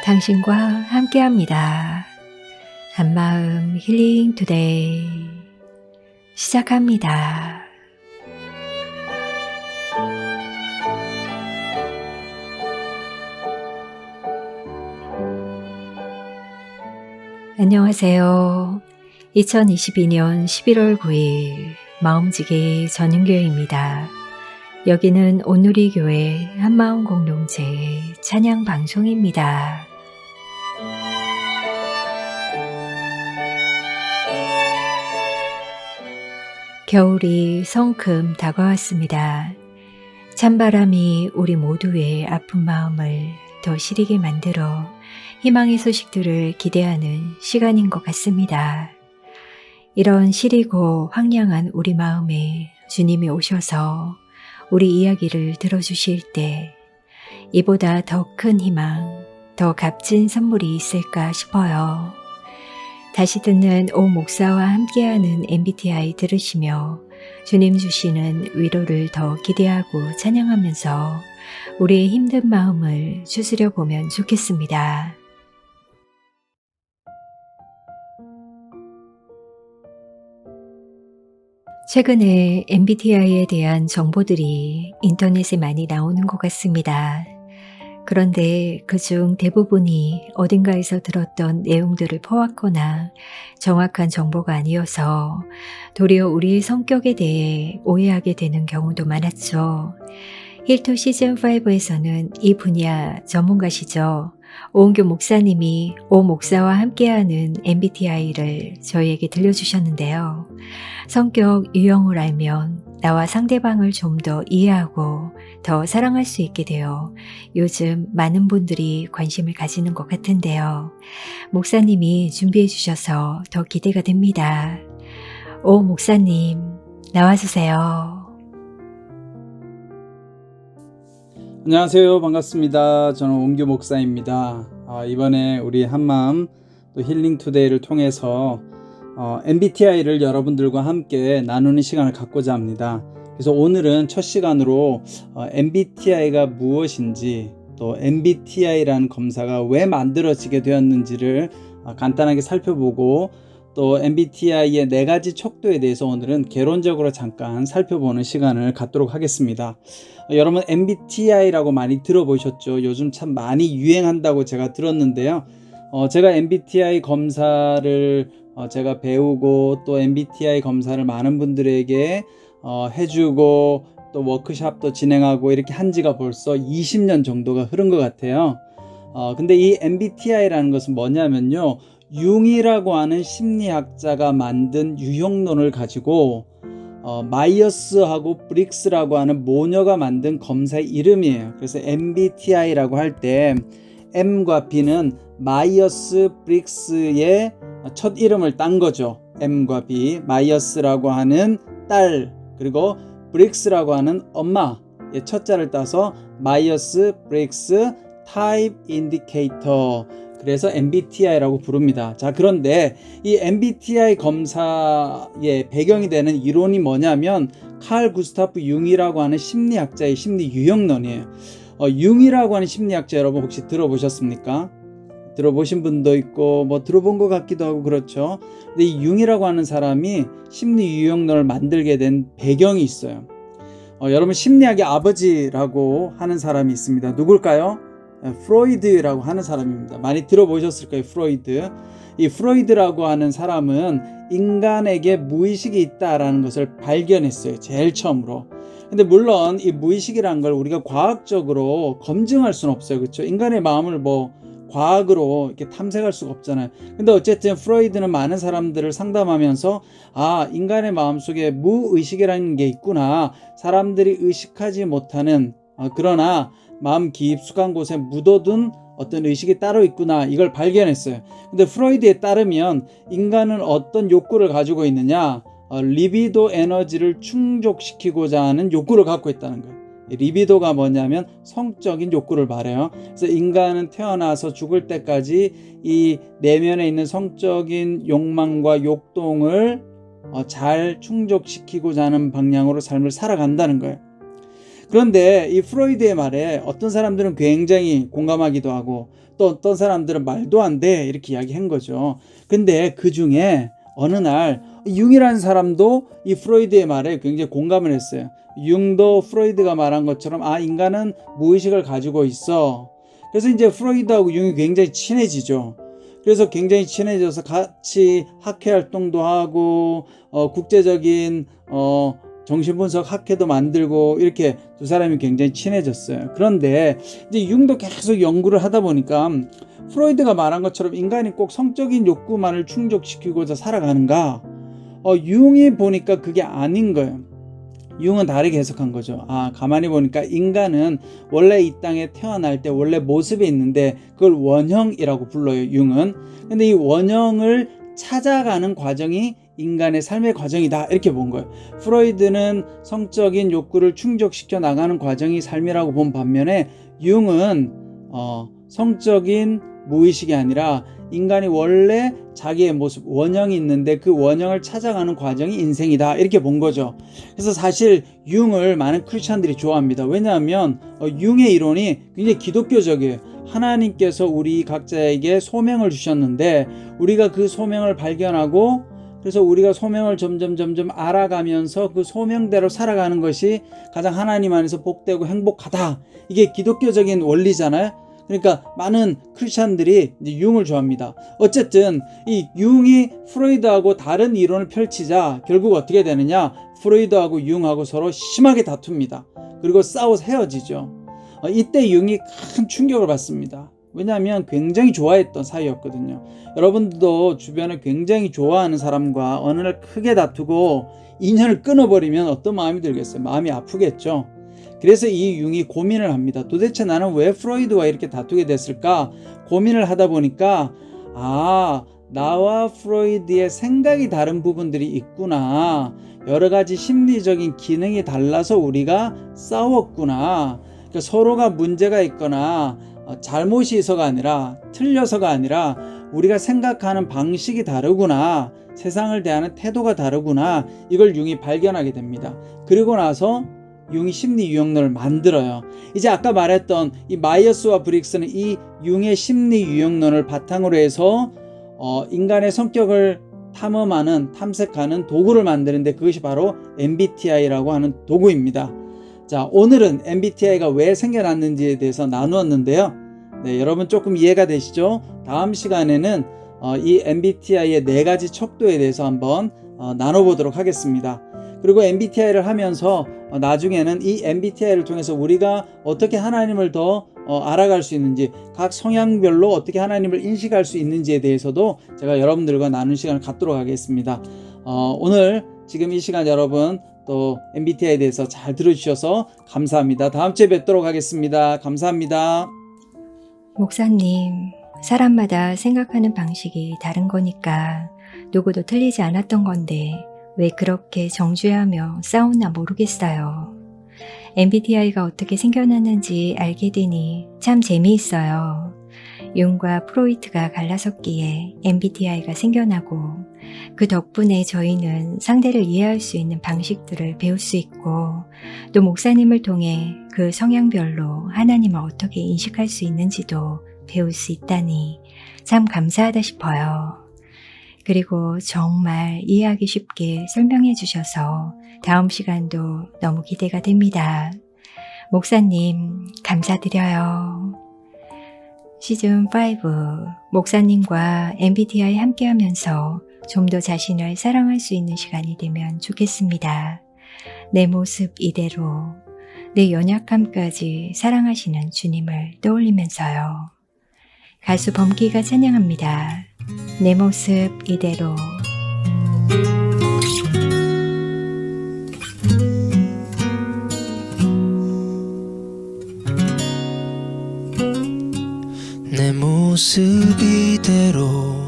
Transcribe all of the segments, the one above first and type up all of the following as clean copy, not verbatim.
당신과 함께합니다. 한마음 힐링 투데이 시작합니다. 안녕하세요. 2022년 11월 9일 마음지기 전인교회입니다. 여기는 온누리교회 한마음 공동체의 찬양 방송입니다. 겨울이 성큼 다가왔습니다. 찬바람이 우리 모두의 아픈 마음을 더 시리게 만들어 희망의 소식들을 기대하는 시간인 것 같습니다. 이런 시리고 황량한 우리 마음에 주님이 오셔서 우리 이야기를 들어주실 때 이보다 더 큰 희망, 더 값진 선물이 있을까 싶어요. 다시 듣는 오 목사와 함께하는 MBTI 들으시며 주님 주시는 위로를 더 기대하고 찬양하면서 우리의 힘든 마음을 추스려 보면 좋겠습니다. 최근에 MBTI에 대한 정보들이 인터넷에 많이 나오는 것 같습니다. 그런데 그중 대부분이 어딘가에서 들었던 내용들을 퍼왔거나 정확한 정보가 아니어서 도리어 우리의 성격에 대해 오해하게 되는 경우도 많았죠. 힐토 시즌5에서는 이 분야 전문가시죠. 오은교 목사님이 오 목사와 함께하는 MBTI를 저희에게 들려주셨는데요. 성격 유형을 알면 나와 상대방을 좀 더 이해하고 더 사랑할 수 있게 되어 요즘 많은 분들이 관심을 가지는 것 같은데요. 목사님이 준비해 주셔서 더 기대가 됩니다. 오 목사님 나와주세요. 안녕하세요. 반갑습니다. 저는 오은교 목사입니다. 이번에 우리 한마음 또 힐링 투데이를 통해서 MBTI를 여러분들과 함께 나누는 시간을 갖고자 합니다. 그래서 오늘은 첫 시간으로 MBTI가 무엇인지 또 MBTI라는 검사가 왜 만들어지게 되었는지를 간단하게 살펴보고 또 MBTI의 4가지 척도에 대해서 오늘은 개론적으로 잠깐 살펴보는 시간을 갖도록 하겠습니다. 여러분 MBTI라고 많이 들어보셨죠? 요즘 참 많이 유행한다고 제가 들었는데요. 제가 MBTI 검사를 제가 배우고 또 MBTI 검사를 많은 분들에게 해주고 또 워크숍도 진행하고 이렇게 한 지가 벌써 20년 정도가 흐른 것 같아요. 근데 이 MBTI라는 것은 뭐냐면요. 융이라고 하는 심리학자가 만든 유형론을 가지고 마이어스하고 브릭스라고 하는 모녀가 만든 검사의 이름이에요. 그래서 MBTI라고 할 때 M과 B는 마이어스 브릭스의 첫 이름을 딴 거죠. M과 B, 마이어스라고 하는 딸, 그리고 브릭스라고 하는 엄마의 첫자를 따서 마이어스 브릭스 타입 인디케이터, 그래서 MBTI라고 부릅니다. 자, 그런데 이 MBTI 검사의 배경이 되는 이론이 뭐냐면 칼 구스타프 융이라고 하는 심리학자의 심리 유형론이에요. 융이라고 하는 심리학자 여러분 혹시 들어보셨습니까? 들어보신 분도 있고 뭐 들어본 것 같기도 하고 그렇죠. 근데 이 융이라고 하는 사람이 심리 유형론을 만들게 된 배경이 있어요. 여러분 심리학의 아버지라고 하는 사람이 있습니다. 누굴까요? 프로이드라고 하는 사람입니다. 많이 들어보셨을 거예요. 프로이드. 이 프로이드라고 하는 사람은 인간에게 무의식이 있다라는 것을 발견했어요. 제일 처음으로. 근데 물론 이 무의식이라는 걸 우리가 과학적으로 검증할 수는 없어요. 그렇죠? 인간의 마음을 과학으로 이렇게 탐색할 수가 없잖아요. 근데 어쨌든 프로이드는 많은 사람들을 상담하면서 인간의 마음속에 무의식이라는 게 있구나. 사람들이 의식하지 못하는 그러나 마음 깊숙한 곳에 묻어둔 어떤 의식이 따로 있구나, 이걸 발견했어요. 근데 프로이드에 따르면 인간은 어떤 욕구를 가지고 있느냐, 리비도 에너지를 충족시키고자 하는 욕구를 갖고 있다는 거예요. 리비도가 뭐냐면 성적인 욕구를 말해요. 그래서 인간은 태어나서 죽을 때까지 이 내면에 있는 성적인 욕망과 욕동을 잘 충족시키고자 하는 방향으로 삶을 살아간다는 거예요. 그런데 이 프로이드의 말에 어떤 사람들은 굉장히 공감하기도 하고 또 어떤 사람들은 말도 안 돼 이렇게 이야기한 거죠. 근데 그 중에 어느 날 융이라는 사람도 이 프로이드의 말에 굉장히 공감을 했어요. 융도 프로이드가 말한 것처럼 인간은 무의식을 가지고 있어. 그래서 이제 프로이드하고 융이 굉장히 친해지죠. 그래서 굉장히 친해져서 같이 학회 활동도 하고 국제적인 정신분석 학회도 만들고 이렇게 두 사람이 굉장히 친해졌어요. 그런데 이제 융도 계속 연구를 하다 보니까 프로이드가 말한 것처럼 인간이 꼭 성적인 욕구만을 충족시키고자 살아가는가? 융이 보니까 그게 아닌 거예요. 융은 다르게 해석한 거죠. 가만히 보니까 인간은 원래 이 땅에 태어날 때 원래 모습에 있는데 그걸 원형이라고 불러요, 융은. 근데 이 원형을 찾아가는 과정이 인간의 삶의 과정이다 이렇게 본 거예요. 프로이드는 성적인 욕구를 충족시켜 나가는 과정이 삶이라고 본 반면에 융은 성적인 무의식이 아니라 인간이 원래 자기의 모습, 원형이 있는데 그 원형을 찾아가는 과정이 인생이다 이렇게 본 거죠. 그래서 사실 융을 많은 크리스찬들이 좋아합니다. 왜냐하면 융의 이론이 굉장히 기독교적이에요. 하나님께서 우리 각자에게 소명을 주셨는데 우리가 그 소명을 발견하고 그래서 우리가 소명을 점점 알아가면서 그 소명대로 살아가는 것이 가장 하나님 안에서 복되고 행복하다. 이게 기독교적인 원리잖아요. 그러니까 많은 크리스찬들이 이제 융을 좋아합니다. 어쨌든 이 융이 프로이드하고 다른 이론을 펼치자 결국 어떻게 되느냐? 프로이드하고 융하고 서로 심하게 다툽니다. 그리고 싸워서 헤어지죠. 이때 융이 큰 충격을 받습니다. 왜냐하면 굉장히 좋아했던 사이였거든요. 여러분들도 주변에 굉장히 좋아하는 사람과 어느 날 크게 다투고 인연을 끊어버리면 어떤 마음이 들겠어요? 마음이 아프겠죠. 그래서 이 융이 고민을 합니다. 도대체 나는 왜 프로이드와 이렇게 다투게 됐을까? 고민을 하다 보니까 나와 프로이드의 생각이 다른 부분들이 있구나. 여러 가지 심리적인 기능이 달라서 우리가 싸웠구나. 그러니까 서로가 문제가 있거나 잘못이 있어가 아니라 틀려서가 아니라 우리가 생각하는 방식이 다르구나. 세상을 대하는 태도가 다르구나. 이걸 융이 발견하게 됩니다. 그리고 나서 융이 심리 유형론을 만들어요. 이제 아까 말했던 이 마이어스와 브릭스는 이 융의 심리 유형론을 바탕으로 해서 인간의 성격을 탐색하는 도구를 만드는데 그것이 바로 MBTI라고 하는 도구입니다. 자, 오늘은 MBTI가 왜 생겨났는지에 대해서 나누었는데요. 네, 여러분 조금 이해가 되시죠? 다음 시간에는 이 MBTI의 4가지 척도에 대해서 한번 나눠보도록 하겠습니다. 그리고 MBTI를 하면서 나중에는 이 MBTI를 통해서 우리가 어떻게 하나님을 더 알아갈 수 있는지, 각 성향별로 어떻게 하나님을 인식할 수 있는지에 대해서도 제가 여러분들과 나누는 시간을 갖도록 하겠습니다. 오늘 지금 이 시간 여러분 또 MBTI에 대해서 잘 들어주셔서 감사합니다. 다음 주에 뵙도록 하겠습니다. 감사합니다. 목사님, 사람마다 생각하는 방식이 다른 거니까 누구도 틀리지 않았던 건데 왜 그렇게 정죄하며 싸우나 모르겠어요. MBTI가 어떻게 생겨났는지 알게 되니 참 재미있어요. 융과 프로이트가 갈라섰기에 MBTI가 생겨나고 그 덕분에 저희는 상대를 이해할 수 있는 방식들을 배울 수 있고 또 목사님을 통해 그 성향별로 하나님을 어떻게 인식할 수 있는지도 배울 수 있다니 참 감사하다 싶어요. 그리고 정말 이해하기 쉽게 설명해 주셔서 다음 시간도 너무 기대가 됩니다. 목사님, 감사드려요. 시즌5 목사님과 MBTI 함께하면서 좀 더 자신을 사랑할 수 있는 시간이 되면 좋겠습니다. 내 모습 이대로 내 연약함까지 사랑하시는 주님을 떠올리면서요. 가수 범기가 찬양합니다. 내 모습 이대로. 내 모습 이대로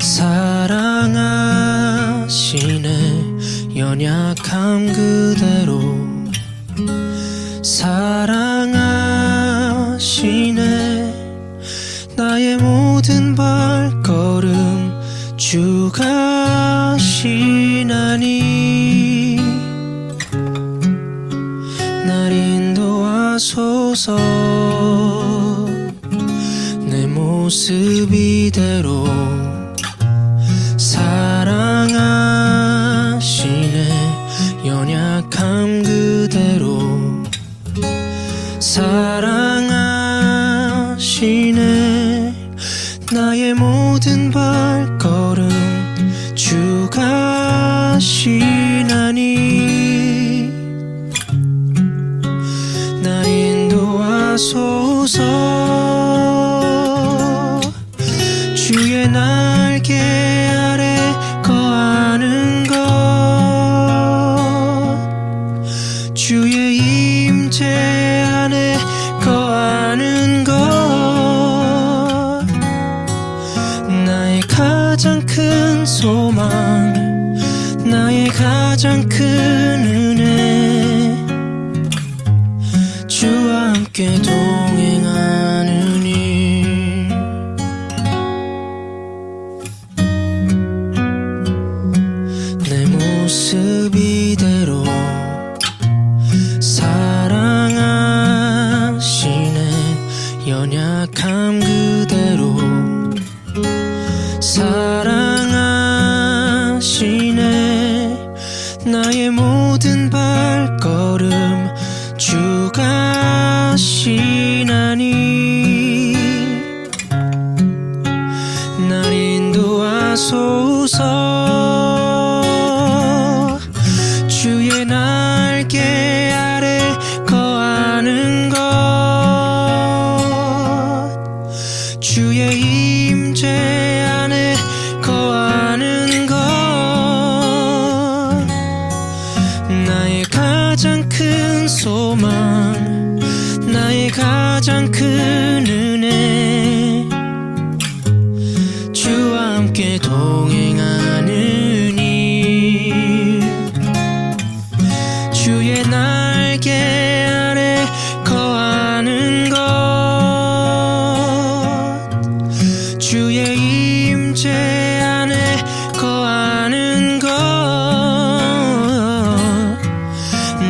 사랑하시네. 연약함 그대로 사랑하시네. 나의 모든 발걸음 주가 시나니 하소서 내 모습 이대로 사랑하시네 연약함 그대로 사랑하시네 나의 모든 발걸음 주가 하시나니 날 인도하소서 주의 날개 아래 거하는 것 주의 임재 안에 거하는 것 나의 가장 큰 소망 나의 가장 큰 은혜 주와 함께 동행하느니 내 모습 이대로 사랑하시네 연약함 그대로 사랑하시네 나의 모든 발걸음 주가 하시나니 날 인도하소서 주의 날개 아래 거하는 것 주의 임재 안에 거하는 것 나의 가장 큰 소망 나의 가장 큰 은혜 주와 함께 동행하느니 주의 날개 아래 거하는 것 주의 임재 안에 거하는 것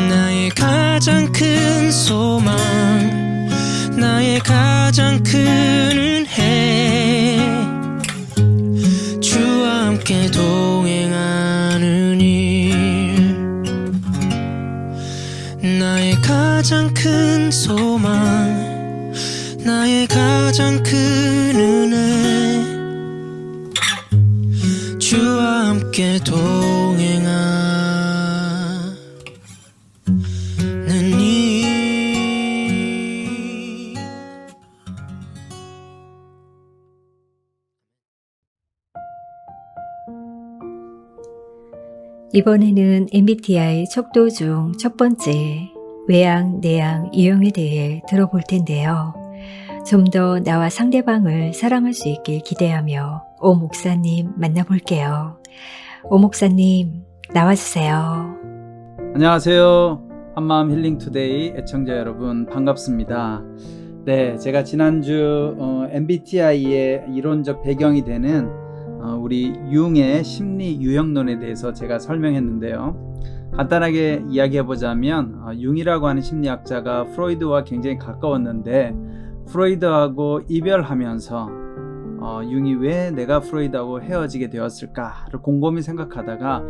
나의 가장 큰 소망 나의 가장 큰 은혜 주와 함께 동행하느니 나의 가장 큰 소망 나의 가장 큰 은혜 주와 함께 동행하느니 이번에는 MBTI 척도 중 첫 번째 외양, 내양, 유형에 대해 들어볼 텐데요. 좀 더 나와 상대방을 사랑할 수 있길 기대하며 오 목사님 만나볼게요. 오 목사님 나와주세요. 안녕하세요. 한마음 힐링 투데이 애청자 여러분 반갑습니다. 네, 제가 지난주 MBTI의 이론적 배경이 되는 우리 융의 심리 유형론에 대해서 제가 설명했는데요. 간단하게 이야기해보자면 융이라고 하는 심리학자가 프로이드와 굉장히 가까웠는데 프로이드하고 이별하면서 융이 왜 내가 프로이드하고 헤어지게 되었을까를 곰곰이 생각하다가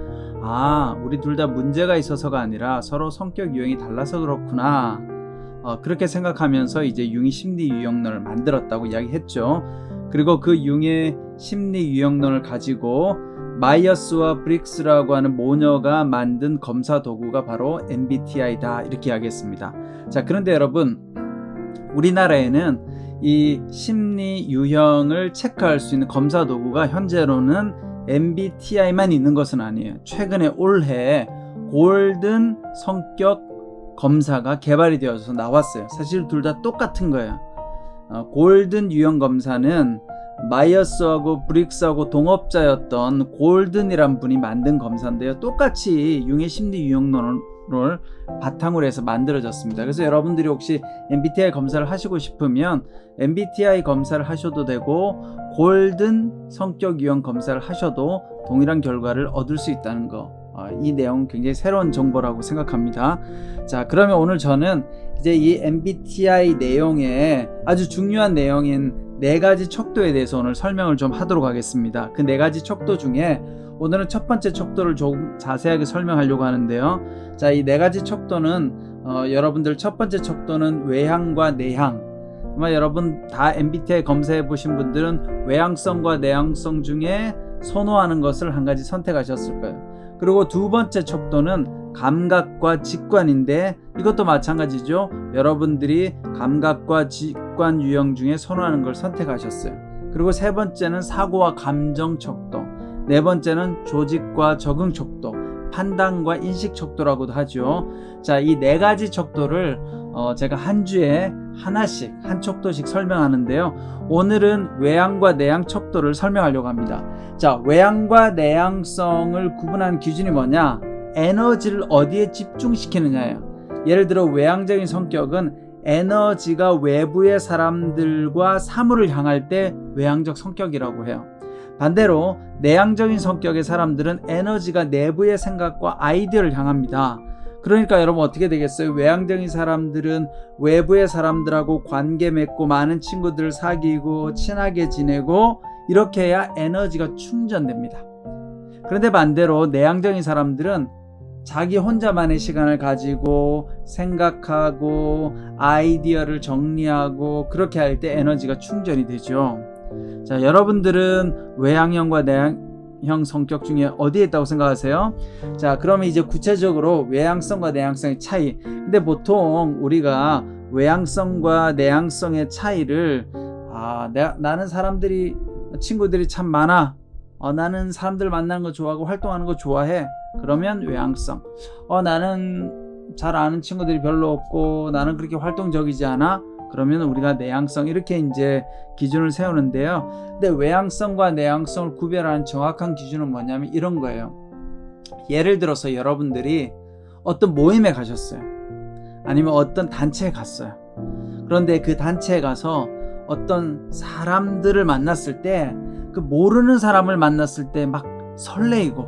우리 둘 다 문제가 있어서가 아니라 서로 성격 유형이 달라서 그렇구나 그렇게 생각하면서 이제 융이 심리 유형론을 만들었다고 이야기했죠. 그리고 그 융의 심리 유형론을 가지고 마이어스와 브릭스라고 하는 모녀가 만든 검사 도구가 바로 MBTI다 이렇게 이야기했습니다. 자, 그런데 여러분 우리나라에는 이 심리 유형을 체크할 수 있는 검사 도구가 현재로는 MBTI만 있는 것은 아니에요. 최근에 올해 골든 성격 검사가 개발이 되어서 나왔어요. 사실 둘 다 똑같은 거예요. 골든 유형 검사는 마이어스하고 브릭스하고 동업자였던 골든이란 분이 만든 검사인데요. 똑같이 융의 심리 유형론을 바탕으로 해서 만들어졌습니다. 그래서 여러분들이 혹시 MBTI 검사를 하시고 싶으면 MBTI 검사를 하셔도 되고 골든 성격 유형 검사를 하셔도 동일한 결과를 얻을 수 있다는 거 이 내용은 굉장히 새로운 정보라고 생각합니다. 자, 그러면 오늘 저는 이제 이 MBTI 내용에 아주 중요한 내용인 4가지 척도에 대해서 오늘 설명을 좀 하도록 하겠습니다. 그 4가지 척도 중에 오늘은 첫 번째 척도를 조금 자세하게 설명하려고 하는데요. 자, 이 4가지 척도는 여러분들 첫 번째 척도는 외향과 내향. 아마 여러분 다 MBTI 검사해 보신 분들은 외향성과 내향성 중에 선호하는 것을 한 가지 선택하셨을 거예요. 그리고 두 번째 척도는 감각과 직관인데 이것도 마찬가지죠. 여러분들이 감각과 직관 유형 중에 선호하는 걸 선택하셨어요. 그리고 세 번째는 사고와 감정 척도, 네 번째는 조직과 적응 척도, 판단과 인식 척도라고도 하죠. 자, 이 4가지 척도를 제가 한 주에 하나씩 한 척도씩 설명하는데요. 오늘은 외향과 내향 척도를 설명하려고 합니다. 자, 외향과 내향성을 구분하는 기준이 뭐냐? 에너지를 어디에 집중시키느냐예요. 예를 들어 외향적인 성격은 에너지가 외부의 사람들과 사물을 향할 때 외향적 성격이라고 해요. 반대로 내향적인 성격의 사람들은 에너지가 내부의 생각과 아이디어를 향합니다. 그러니까 여러분 어떻게 되겠어요? 외향적인 사람들은 외부의 사람들하고 관계 맺고 많은 친구들을 사귀고 친하게 지내고 이렇게 해야 에너지가 충전됩니다. 그런데 반대로 내향적인 사람들은 자기 혼자만의 시간을 가지고 생각하고 아이디어를 정리하고 그렇게 할 때 에너지가 충전이 되죠. 자, 여러분들은 외향형과 내향형 성격 중에 어디에 있다고 생각하세요? 자, 그러면 이제 구체적으로 외향성과 내향성의 차이. 근데 보통 우리가 외향성과 내향성의 차이를 나는 친구들이 참 많아. 나는 사람들 만나는 거 좋아하고 활동하는 거 좋아해. 그러면 외향성. 나는 잘 아는 친구들이 별로 없고 나는 그렇게 활동적이지 않아. 그러면 우리가 내향성 이렇게 이제 기준을 세우는데요. 근데 외향성과 내향성을 구별하는 정확한 기준은 뭐냐면 이런 거예요. 예를 들어서 여러분들이 어떤 모임에 가셨어요. 아니면 어떤 단체에 갔어요. 그런데 그 단체에 가서 어떤 사람들을 만났을 때 그 모르는 사람을 만났을 때 막 설레이고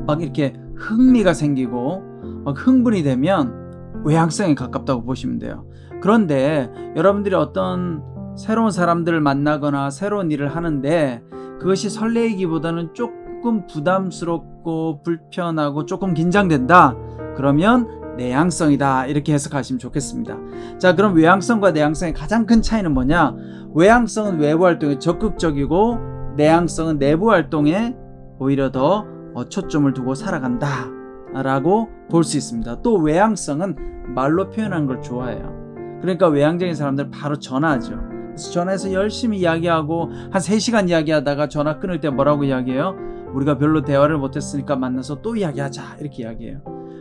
막 이렇게 흥미가 생기고 막 흥분이 되면 외향성에 가깝다고 보시면 돼요. 그런데 여러분들이 어떤 새로운 사람들을 만나거나 새로운 일을 하는데 그것이 설레이기보다는 조금 부담스럽고 불편하고 조금 긴장된다. 그러면 내향성이다. 이렇게 해석하시면 좋겠습니다. 자, 그럼 외향성과 내향성의 가장 큰 차이는 뭐냐? 외향성은 외부 활동에 적극적이고 내향성은 내부 활동에 오히려 더 초점을 두고 살아간다 라고 볼 수 있습니다. 또 외향성은 말로 표현하는 걸 좋아해요. 그러니까 외향적인 사람들은 바로 전화하죠. 그래서 전화해서 열심히 이야기하고 한 3시간 이야기하다가 전화 끊을 때 뭐라고 이야기해요? 우리가 별로 대화를 못했으니까 만나서 또 이야기하자 이렇게 이야기해요.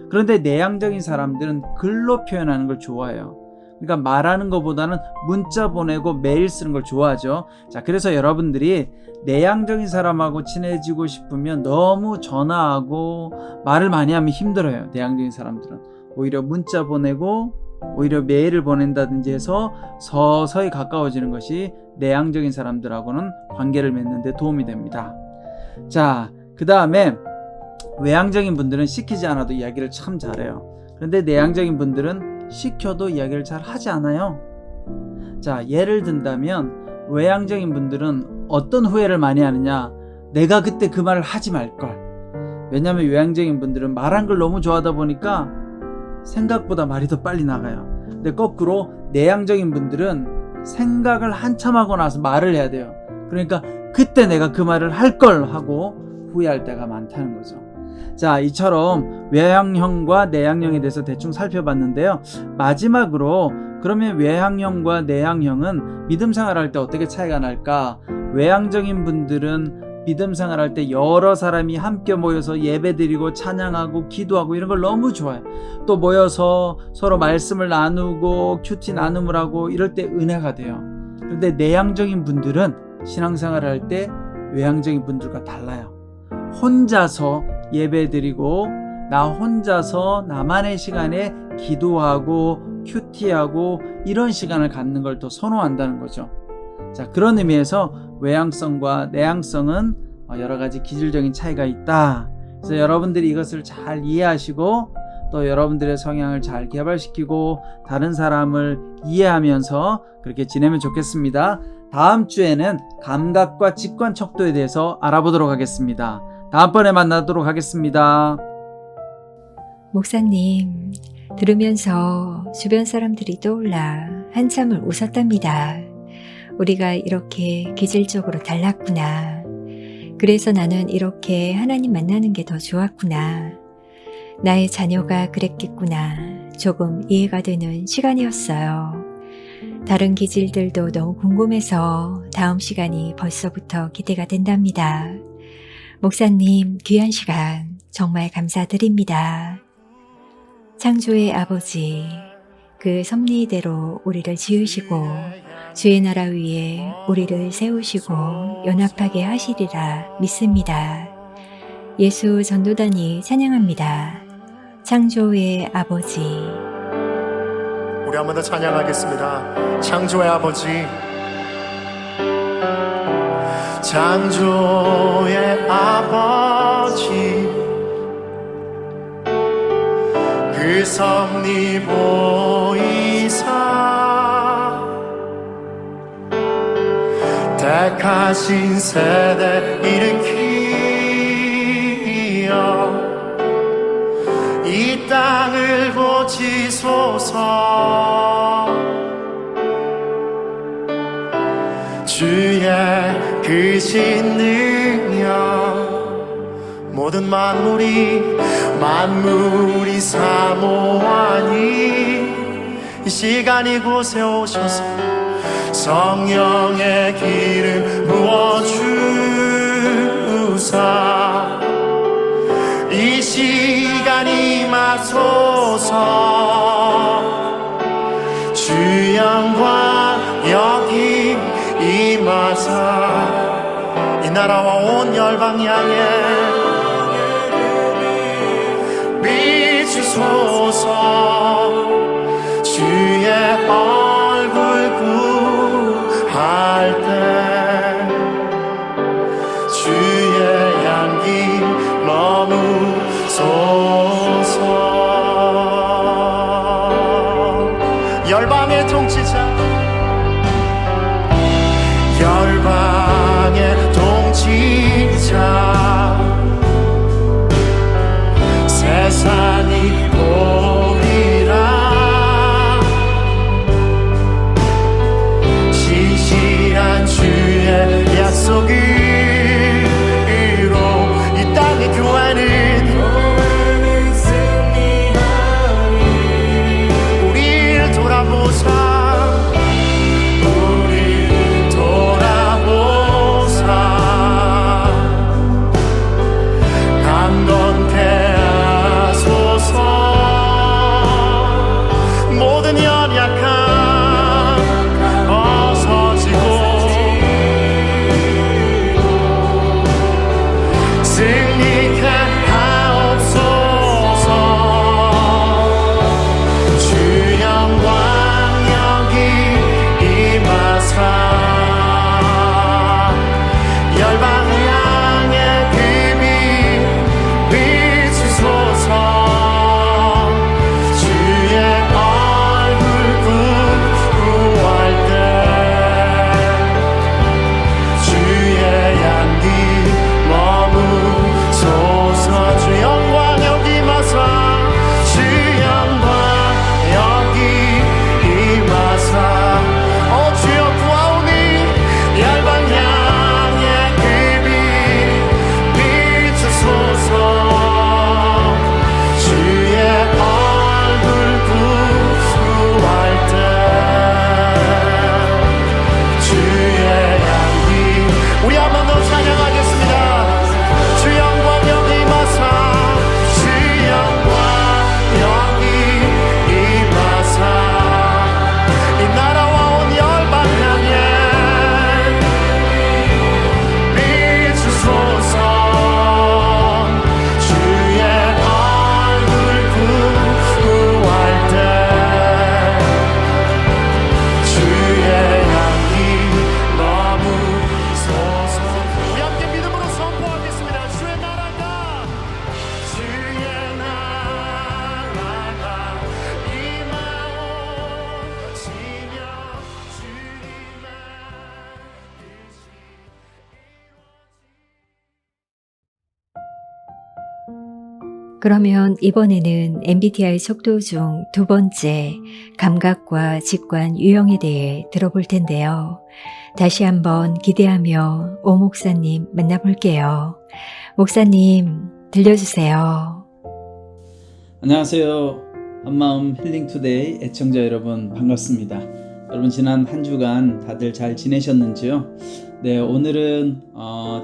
그런데 내향적인 사람들은 글로 표현하는 걸 좋아해요. 그러니까 말하는 것보다는 문자 보내고 메일 쓰는 걸 좋아하죠. 자, 그래서 여러분들이 내향적인 사람하고 친해지고 싶으면 너무 전화하고 말을 많이 하면 힘들어요. 내향적인 사람들은 오히려 문자 보내고 오히려 메일을 보낸다든지 해서 서서히 가까워지는 것이 내향적인 사람들하고는 관계를 맺는 데 도움이 됩니다. 자, 그 다음에 외향적인 분들은 시키지 않아도 이야기를 참 잘해요. 그런데 내향적인 분들은 시켜도 이야기를 잘 하지 않아요. 자, 예를 든다면 외향적인 분들은 어떤 후회를 많이 하느냐? 내가 그때 그 말을 하지 말걸. 왜냐하면 외향적인 분들은 말한 걸 너무 좋아하다 보니까 생각보다 말이 더 빨리 나가요. 근데 거꾸로 내향적인 분들은 생각을 한참 하고 나서 말을 해야 돼요. 그러니까 그때 내가 그 말을 할 걸 하고 후회할 때가 많다는 거죠. 자, 이처럼 외향형과 내향형에 대해서 대충 살펴봤는데요. 마지막으로 그러면 외향형과 내향형은 믿음 생활할 때 어떻게 차이가 날까? 외향적인 분들은 믿음 생활할 때 여러 사람이 함께 모여서 예배드리고 찬양하고 기도하고 이런 걸 너무 좋아해요. 또 모여서 서로 말씀을 나누고 큐티 나눔을 하고 이럴 때 은혜가 돼요. 그런데 내향적인 분들은 신앙생활을 할 때 외향적인 분들과 달라요. 혼자서 예배드리고 나 혼자서 나만의 시간에 기도하고 큐티하고 이런 시간을 갖는 걸 더 선호한다는 거죠. 자, 그런 의미에서 외향성과 내향성은 여러 가지 기질적인 차이가 있다 그래서 여러분들이 이것을 잘 이해하시고 또 여러분들의 성향을 잘 개발시키고 다른 사람을 이해하면서 그렇게 지내면 좋겠습니다. 다음 주에는 감각과 직관 척도에 대해서 알아보도록 하겠습니다. 다음번에 만나도록 하겠습니다. 목사님, 들으면서 주변 사람들이 떠올라 한참을 웃었답니다. 우리가 이렇게 기질적으로 달랐구나. 그래서 나는 이렇게 하나님 만나는 게 더 좋았구나. 나의 자녀가 그랬겠구나. 조금 이해가 되는 시간이었어요. 다른 기질들도 너무 궁금해서 다음 시간이 벌써부터 기대가 된답니다. 목사님, 귀한 시간 정말 감사드립니다. 창조의 아버지, 그 섭리대로 우리를 지으시고 주의 나라 위에 우리를 세우시고 연합하게 하시리라 믿습니다. 예수 전도단이 찬양합니다. 창조의 아버지. 우리 한 번 더 찬양하겠습니다. 창조의 아버지, 창조의 아버지, 그 섭리 보이사 택하신 세대 일으키어 이 땅을 고치소서. 주의 크신 능력 모든 만물이 사모하니 이 시간 이곳에 오셔서 성령의 기름 부어주사 이 시간 임하소서. 주 영광 여기 임하사 이 나라와 온 열방 향해 비추소서. 주의 얼굴 구할 때 주의 향기 머무소서. 열방의 통치자, 열방의 통치자, 그러면 이번에는 MBTI 척도 중 두 번째 감각과 직관 유형에 대해 들어볼 텐데요. 다시 한번 기대하며 오 목사님 만나볼게요. 목사님 들려주세요. 안녕하세요. 한마음 힐링투데이 애청자 여러분 반갑습니다. 여러분 지난 한 주간 다들 잘 지내셨는지요? 네, 오늘은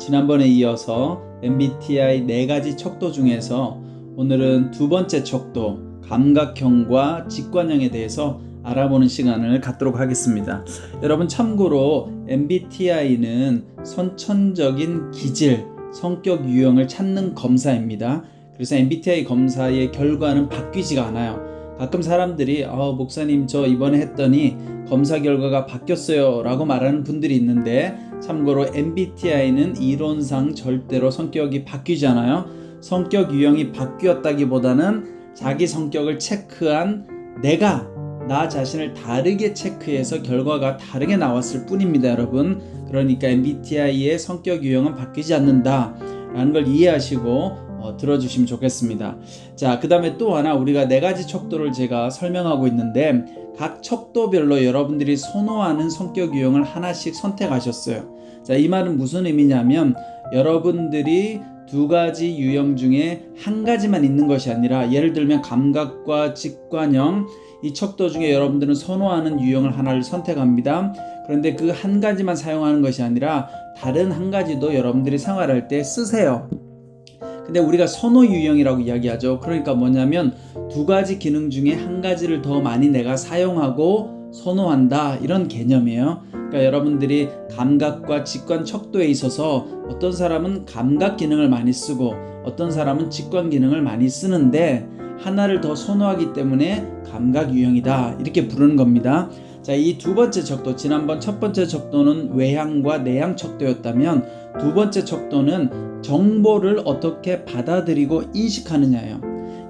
지난번에 이어서 MBTI 4가지 척도 중에서 오늘은 두 번째 척도 감각형과 직관형에 대해서 알아보는 시간을 갖도록 하겠습니다. 여러분 참고로 MBTI는 선천적인 기질, 성격 유형을 찾는 검사입니다. 그래서 MBTI 검사의 결과는 바뀌지가 않아요. 가끔 사람들이 목사님 저 이번에 했더니 검사 결과가 바뀌었어요 라고 말하는 분들이 있는데, 참고로 MBTI는 이론상 절대로 성격이 바뀌지 않아요. 성격 유형이 바뀌었다기보다는 자기 성격을 체크한 내가 나 자신을 다르게 체크해서 결과가 다르게 나왔을 뿐입니다, 여러분. 그러니까 MBTI의 성격 유형은 바뀌지 않는다 라는 걸 이해하시고 들어주시면 좋겠습니다. 자, 그 다음에 또 하나 우리가 4가지 척도를 제가 설명하고 있는데, 각 척도별로 여러분들이 선호하는 성격 유형을 하나씩 선택하셨어요. 자, 이 말은 무슨 의미냐면 여러분들이 2가지 유형 중에 한 가지만 있는 것이 아니라, 예를 들면 감각과 직관형 이 척도 중에 여러분들은 선호하는 유형을 하나를 선택합니다. 그런데 그 한 가지만 사용하는 것이 아니라 다른 한 가지도 여러분들이 생활할 때 쓰세요. 근데 우리가 선호 유형이라고 이야기하죠. 그러니까 뭐냐면 2가지 기능 중에 한 가지를 더 많이 내가 사용하고 선호한다, 이런 개념이에요. 그러니까 여러분들이 감각과 직관 척도에 있어서 어떤 사람은 감각 기능을 많이 쓰고 어떤 사람은 직관 기능을 많이 쓰는데, 하나를 더 선호하기 때문에 감각 유형이다 이렇게 부르는 겁니다. 자, 이 두 번째 척도, 지난번 첫 번째 척도는 외향과 내향 척도였다면 두 번째 척도는 정보를 어떻게 받아들이고 인식하느냐예요.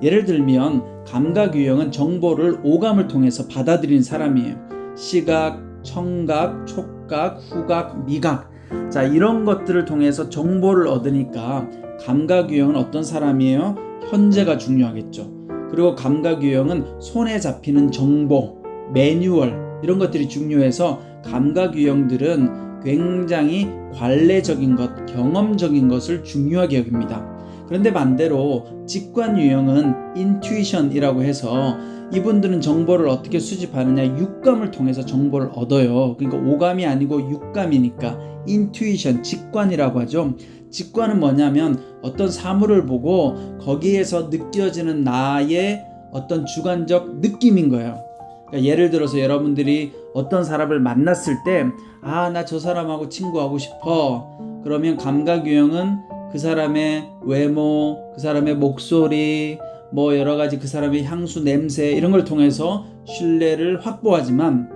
예를 들면 감각 유형은 정보를 오감을 통해서 받아들이는 사람이에요. 시각, 청각, 촉각, 후각, 미각. 자, 이런 것들을 통해서 정보를 얻으니까 감각 유형은 어떤 사람이에요? 현재가 중요하겠죠. 그리고 감각 유형은 손에 잡히는 정보, 매뉴얼 이런 것들이 중요해서 감각 유형들은 굉장히 관례적인 것, 경험적인 것을 중요하게 여깁니다. 그런데 반대로 직관 유형은 인투이션이라고 해서 이분들은 정보를 어떻게 수집하느냐, 육감을 통해서 정보를 얻어요. 그러니까 오감이 아니고 육감이니까 인투이션, 직관이라고 하죠. 직관은 뭐냐면 어떤 사물을 보고 거기에서 느껴지는 나의 어떤 주관적 느낌인 거예요. 그러니까 예를 들어서 여러분들이 어떤 사람을 만났을 때 나 저 사람하고 친구하고 싶어. 그러면 감각 유형은 그 사람의 외모, 그 사람의 목소리, 뭐 여러 가지 그 사람의 향수, 냄새 이런 걸 통해서 신뢰를 확보하지만,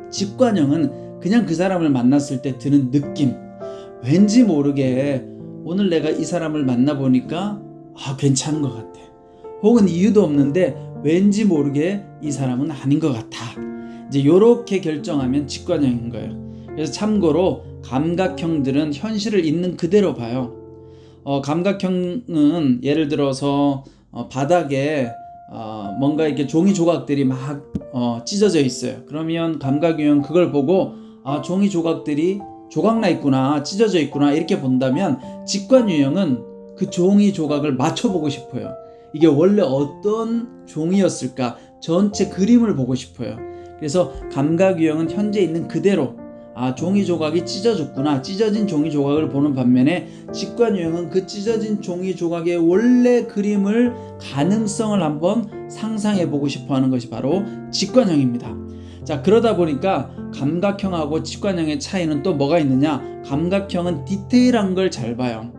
직관형은 그냥 그 사람을 만났을 때 드는 느낌, 왠지 모르게 오늘 내가 이 사람을 만나보니까 괜찮은 것 같아, 혹은 이유도 없는데 왠지 모르게 이 사람은 아닌 것 같아, 이제 이렇게 결정하면 직관형인 거예요. 그래서 참고로 감각형들은 현실을 있는 그대로 봐요. 감각형은 예를 들어서 바닥에 뭔가 이렇게 종이 조각들이 막 찢어져 있어요. 그러면 감각유형 그걸 보고 종이 조각들이 조각나 있구나, 찢어져 있구나 이렇게 본다면, 직관유형은 그 종이 조각을 맞춰보고 싶어요. 이게 원래 어떤 종이었을까, 전체 그림을 보고 싶어요. 그래서 감각유형은 현재 있는 그대로 종이 조각이 찢어졌구나, 찢어진 종이 조각을 보는 반면에, 직관유형은 그 찢어진 종이 조각의 원래 그림을, 가능성을 한번 상상해 보고 싶어 하는 것이 바로 직관형입니다. 자, 그러다 보니까 감각형하고 직관형의 차이는 또 뭐가 있느냐, 감각형은 디테일한 걸 잘 봐요.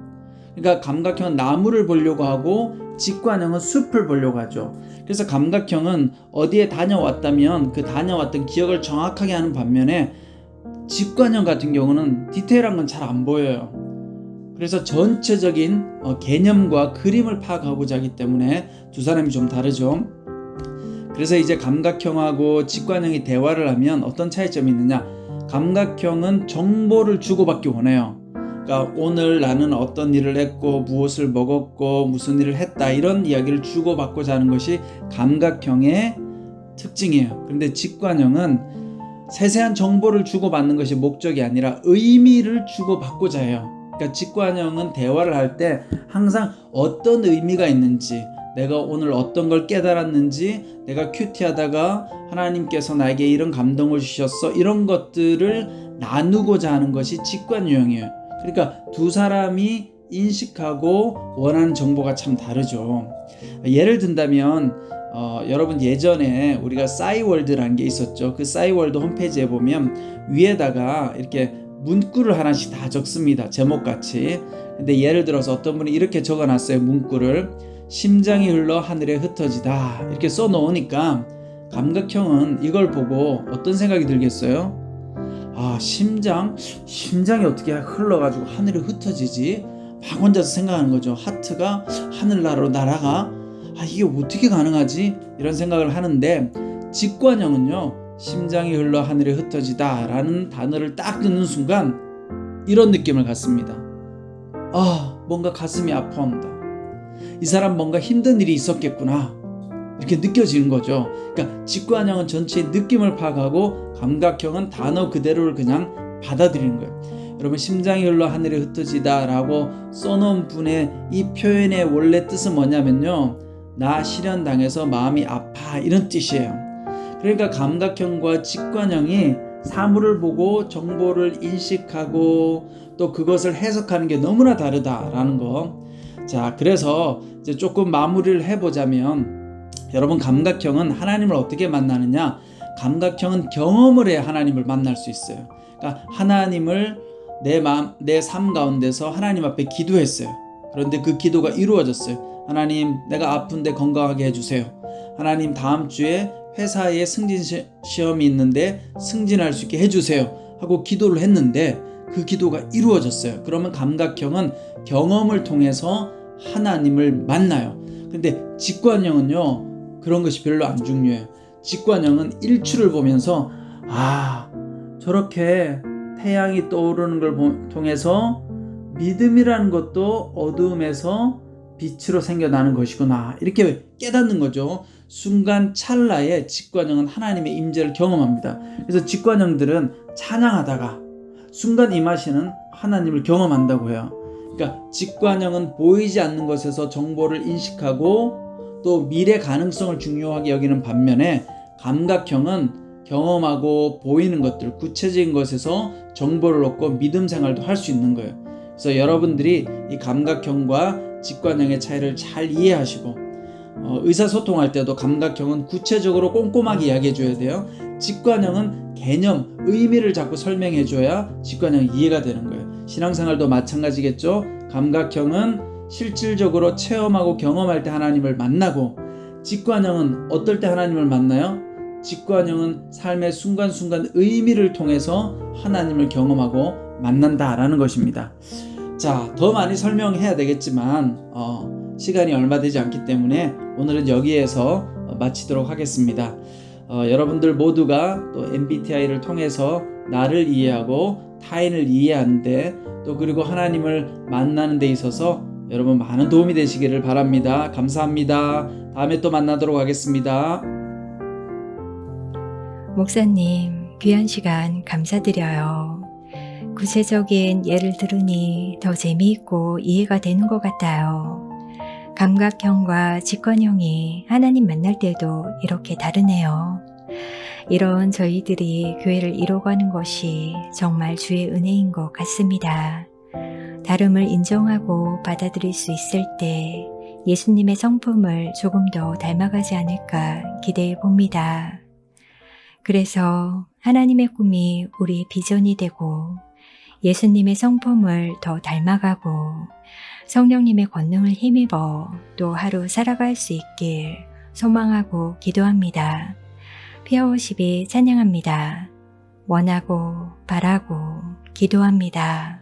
그러니까 감각형은 나무를 보려고 하고 직관형은 숲을 보려고 하죠. 그래서 감각형은 어디에 다녀왔다면 그 다녀왔던 기억을 정확하게 하는 반면에, 직관형 같은 경우는 디테일한 건 잘 안 보여요. 그래서 전체적인 개념과 그림을 파악하고자 하기 때문에 두 사람이 좀 다르죠. 그래서 이제 감각형하고 직관형이 대화를 하면 어떤 차이점이 있느냐, 감각형은 정보를 주고받기 원해요. 그러니까 오늘 나는 어떤 일을 했고 무엇을 먹었고 무슨 일을 했다 이런 이야기를 주고받고자 하는 것이 감각형의 특징이에요. 그런데 직관형은 세세한 정보를 주고받는 것이 목적이 아니라 의미를 주고받고자 해요. 그러니까 직관형은 대화를 할 때 항상 어떤 의미가 있는지, 내가 오늘 어떤 걸 깨달았는지, 내가 큐티하다가 하나님께서 나에게 이런 감동을 주셨어, 이런 것들을 나누고자 하는 것이 직관 유형이에요. 그러니까 두 사람이 인식하고 원하는 정보가 참 다르죠. 예를 든다면 여러분 예전에 우리가 싸이월드라는 게 있었죠. 그 싸이월드 홈페이지에 보면 위에다가 이렇게 문구를 하나씩 다 적습니다. 제목같이. 근데 예를 들어서 어떤 분이 이렇게 적어놨어요. 문구를 심장이 흘러 하늘에 흩어지다 이렇게 써놓으니까 감각형은 이걸 보고 어떤 생각이 들겠어요? 아, 심장이 어떻게 흘러가지고 하늘에 흩어지지? 막 혼자서 생각하는 거죠. 하트가 하늘나라로 날아가? 아, 이게 어떻게 가능하지? 이런 생각을 하는데 직관형은요, 심장이 흘러 하늘에 흩어지다 라는 단어를 딱 듣는 순간 이런 느낌을 갖습니다. 아, 뭔가 가슴이 아파온다. 이 사람 뭔가 힘든 일이 있었겠구나 이렇게 느껴지는 거죠. 그러니까 직관형은 전체의 느낌을 파악하고 감각형은 단어 그대로를 그냥 받아들이는 거예요. 여러분 심장이 흘러 하늘에 흩어지다 라고 써놓은 분의 이 표현의 원래 뜻은 뭐냐면요, 나 실현당해서 마음이 아파 이런 뜻이에요. 그러니까 감각형과 직관형이 사물을 보고 정보를 인식하고 또 그것을 해석하는 게 너무나 다르다라는 거. 자, 그래서 이제 조금 마무리를 해보자면 여러분 감각형은 하나님을 어떻게 만나느냐? 감각형은 경험을 해야 하나님을 만날 수 있어요. 그러니까 하나님을 내 삶 가운데서 하나님 앞에 기도했어요. 그런데 그 기도가 이루어졌어요. 하나님, 내가 아픈데 건강하게 해주세요. 하나님, 다음 주에 회사에 승진 시험이 있는데 승진할 수 있게 해주세요 하고 기도를 했는데 그 기도가 이루어졌어요. 그러면 감각형은 경험을 통해서 하나님을 만나요. 근데 직관형은요, 그런 것이 별로 안 중요해요. 직관형은 일출을 보면서 아, 저렇게 태양이 떠오르는 걸 통해서 믿음이라는 것도 어두움에서 빛으로 생겨나는 것이구나 이렇게 깨닫는 거죠. 순간 찰나에 직관형은 하나님의 임재를 경험합니다. 그래서 직관형들은 찬양하다가 순간 임하시는 하나님을 경험한다고 해요. 그러니까 직관형은 보이지 않는 것에서 정보를 인식하고 또 미래 가능성을 중요하게 여기는 반면에 감각형은 경험하고 보이는 것들, 구체적인 것에서 정보를 얻고 믿음 생활도 할 수 있는 거예요. 그래서 여러분들이 이 감각형과 직관형의 차이를 잘 이해하시고 의사소통할 때도 감각형은 구체적으로 꼼꼼하게 이야기해 줘야 돼요. 직관형은 개념, 의미를 자꾸 설명해 줘야 직관형이 이해가 되는 거예요. 신앙생활도 마찬가지겠죠. 감각형은 실질적으로 체험하고 경험할 때 하나님을 만나고, 직관형은 어떨 때 하나님을 만나요? 직관형은 삶의 순간순간 의미를 통해서 하나님을 경험하고 만난다라는 것입니다. 자, 더 많이 설명해야 되겠지만 시간이 얼마 되지 않기 때문에 오늘은 여기에서 마치도록 하겠습니다. 여러분들 모두가 또 MBTI를 통해서 나를 이해하고 타인을 이해하는데 또 그리고 하나님을 만나는 데 있어서 여러분 많은 도움이 되시기를 바랍니다. 감사합니다. 다음에 또 만나도록 하겠습니다. 목사님, 귀한 시간 감사드려요. 구체적인 예를 들으니 더 재미있고 이해가 되는 것 같아요. 감각형과 직관형이 하나님 만날 때도 이렇게 다르네요. 이런 저희들이 교회를 이뤄가는 것이 정말 주의 은혜인 것 같습니다. 다름을 인정하고 받아들일 수 있을 때 예수님의 성품을 조금 더 닮아가지 않을까 기대해 봅니다. 그래서 하나님의 꿈이 우리의 비전이 되고 예수님의 성품을 더 닮아가고 성령님의 권능을 힘입어 또 하루 살아갈 수 있길 소망하고 기도합니다. 피어워십이 찬양합니다. 원하고 바라고 기도합니다.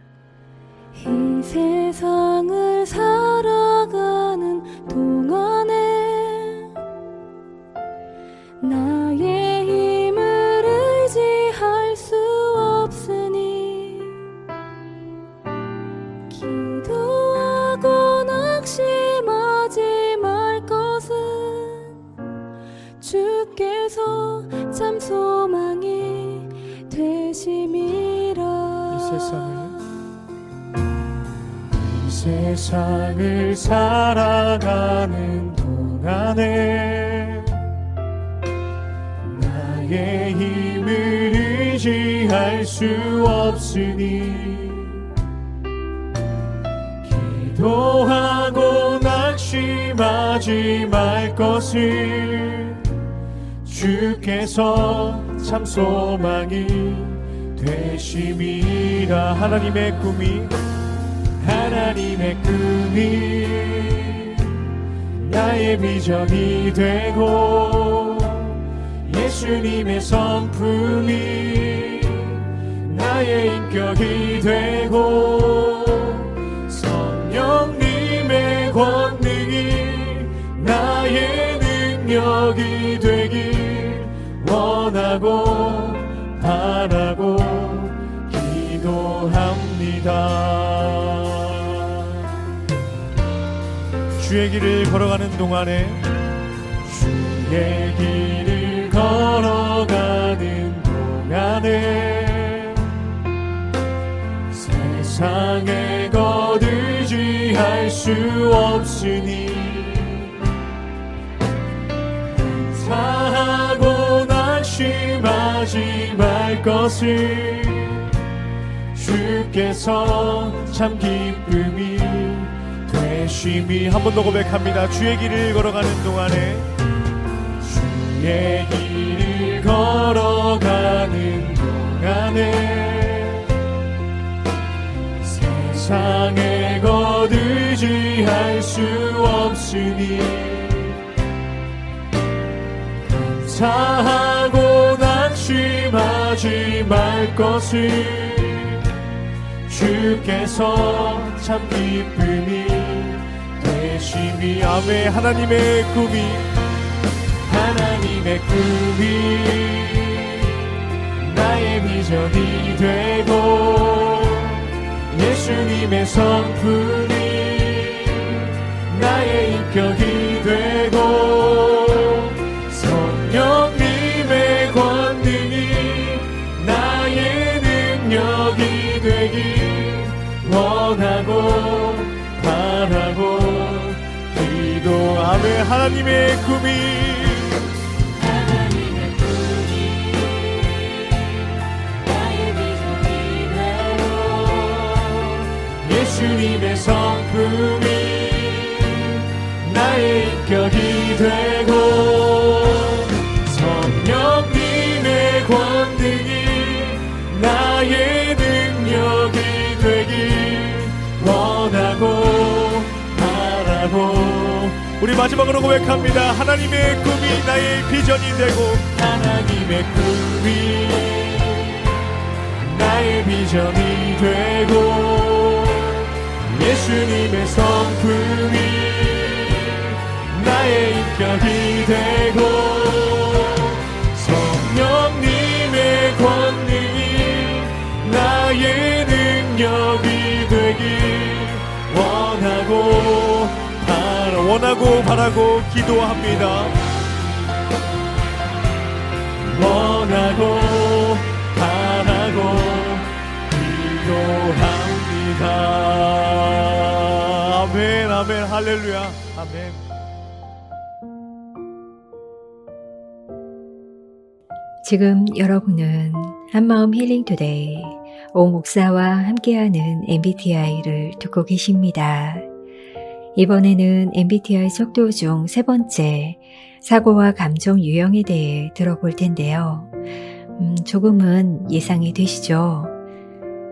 이 세상을 살아가는 동안에 나의 힘을 의지할 수 없으니 이 세상을 살아가는 동안에 나의 힘을 의지할 수 없으니 기도하고 낙심하지 말 것을 주께서 참 소망이 되심이라. 하나님의 꿈이 나의 비전이 되고 예수님의 성품이 나의 인격이 되고 성령님의 권능이 나의 능력이 되길 원하고 바라고 기도합니다. 주의 길을 걸어가는 동안에 주의 길을 걸어가는 동안에 세상에 거두지할 수 없으니 사하고 낙심하지 말 것을 주께서 참 기쁨이 되심이. 한 번 더 고백합니다. 주의 길을 걸어가는 동안에 주의 길을 걸어가는 동안에 세상에 거두지할 수 없으니 감사하고 낙심하지 말 것을 주께서 참 기쁨이 되심이. 아멘. 하나님의 꿈이 나의 비전이 되고 예수님의 성품이 나의 인격이 되고 성령님의 권능이 나의 능력이 되길 원하고 바라고 기도. 아멘. 하나님의 꿈이 나의 비전이 되고 예수님의 성품이 나의 인격이 되고 성령님의 권능이 나의 능력이 되길 원하고 바라고. 우리 마지막으로 고백합니다. 하나님의 꿈이 나의 비전이 되고 하나님의 꿈이 나의 비전이 되고 예수님의 성품이 나의 인격이 되고 성령님의 권능이 나의 능력이 되길 원하고 바라고 기도합니다. 원하고 바라고 기도합니다. 아멘. 아멘. 할렐루야. 아멘. 지금 여러분은 한마음 힐링 투데이 오 목사와 함께하는 MBTI를 듣고 계십니다. 이번에는 MBTI 척도 중 세 번째 사고와 감정 유형에 대해 들어볼 텐데요. 조금은 예상이 되시죠?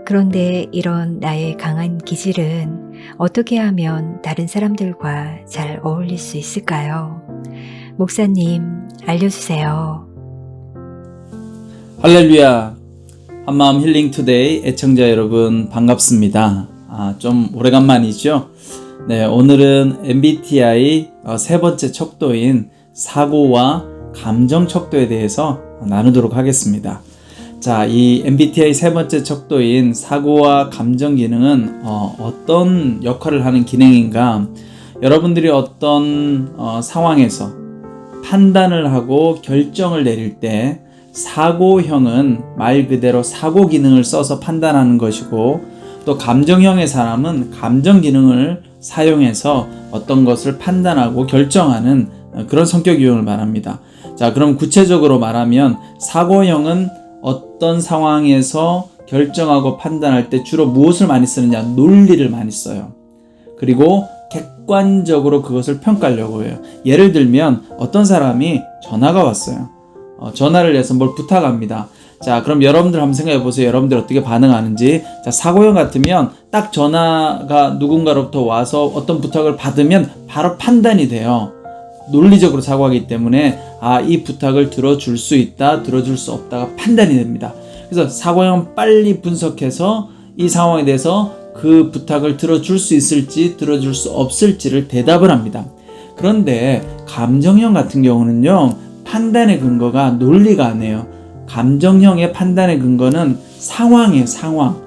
그런데 이런 나의 강한 기질은 어떻게 하면 다른 사람들과 잘 어울릴 수 있을까요? 목사님, 알려주세요. 할렐루야. 한마음 힐링 투데이 애청자 여러분 반갑습니다. 좀 오래간만이죠? 네, 오늘은 MBTI 세 번째 척도인 사고와 감정 척도에 대해서 나누도록 하겠습니다. 자, 이 MBTI 세 번째 척도인 사고와 감정 기능은 어떤 역할을 하는 기능인가? 여러분들이 어떤 상황에서 판단을 하고 결정을 내릴 때 사고형은 말 그대로 사고 기능을 써서 판단하는 것이고, 또 감정형의 사람은 감정 기능을 사용해서 어떤 것을 판단하고 결정하는 그런 성격 유형을 말합니다. 자, 그럼 구체적으로 말하면 사고형은 어떤 상황에서 결정하고 판단할 때 주로 무엇을 많이 쓰느냐? 논리를 많이 써요. 그리고 객관적으로 그것을 평가하려고 해요. 예를 들면 어떤 사람이 전화가 왔어요. 전화를 해서 뭘 부탁합니다. 자, 그럼 여러분들 한번 생각해 보세요. 여러분들 어떻게 반응하는지. 자, 사고형 같으면 딱 전화가 누군가로부터 와서 어떤 부탁을 받으면 바로 판단이 돼요. 논리적으로 사고하기 때문에 이 부탁을 들어줄 수 있다, 들어줄 수 없다가 판단이 됩니다. 그래서 사고형은 빨리 분석해서 이 상황에 대해서 그 부탁을 들어줄 수 있을지 들어줄 수 없을지를 대답을 합니다. 그런데 감정형 같은 경우는요, 판단의 근거가 논리가 아니에요. 감정형의 판단의 근거는 상황이에요. 상황.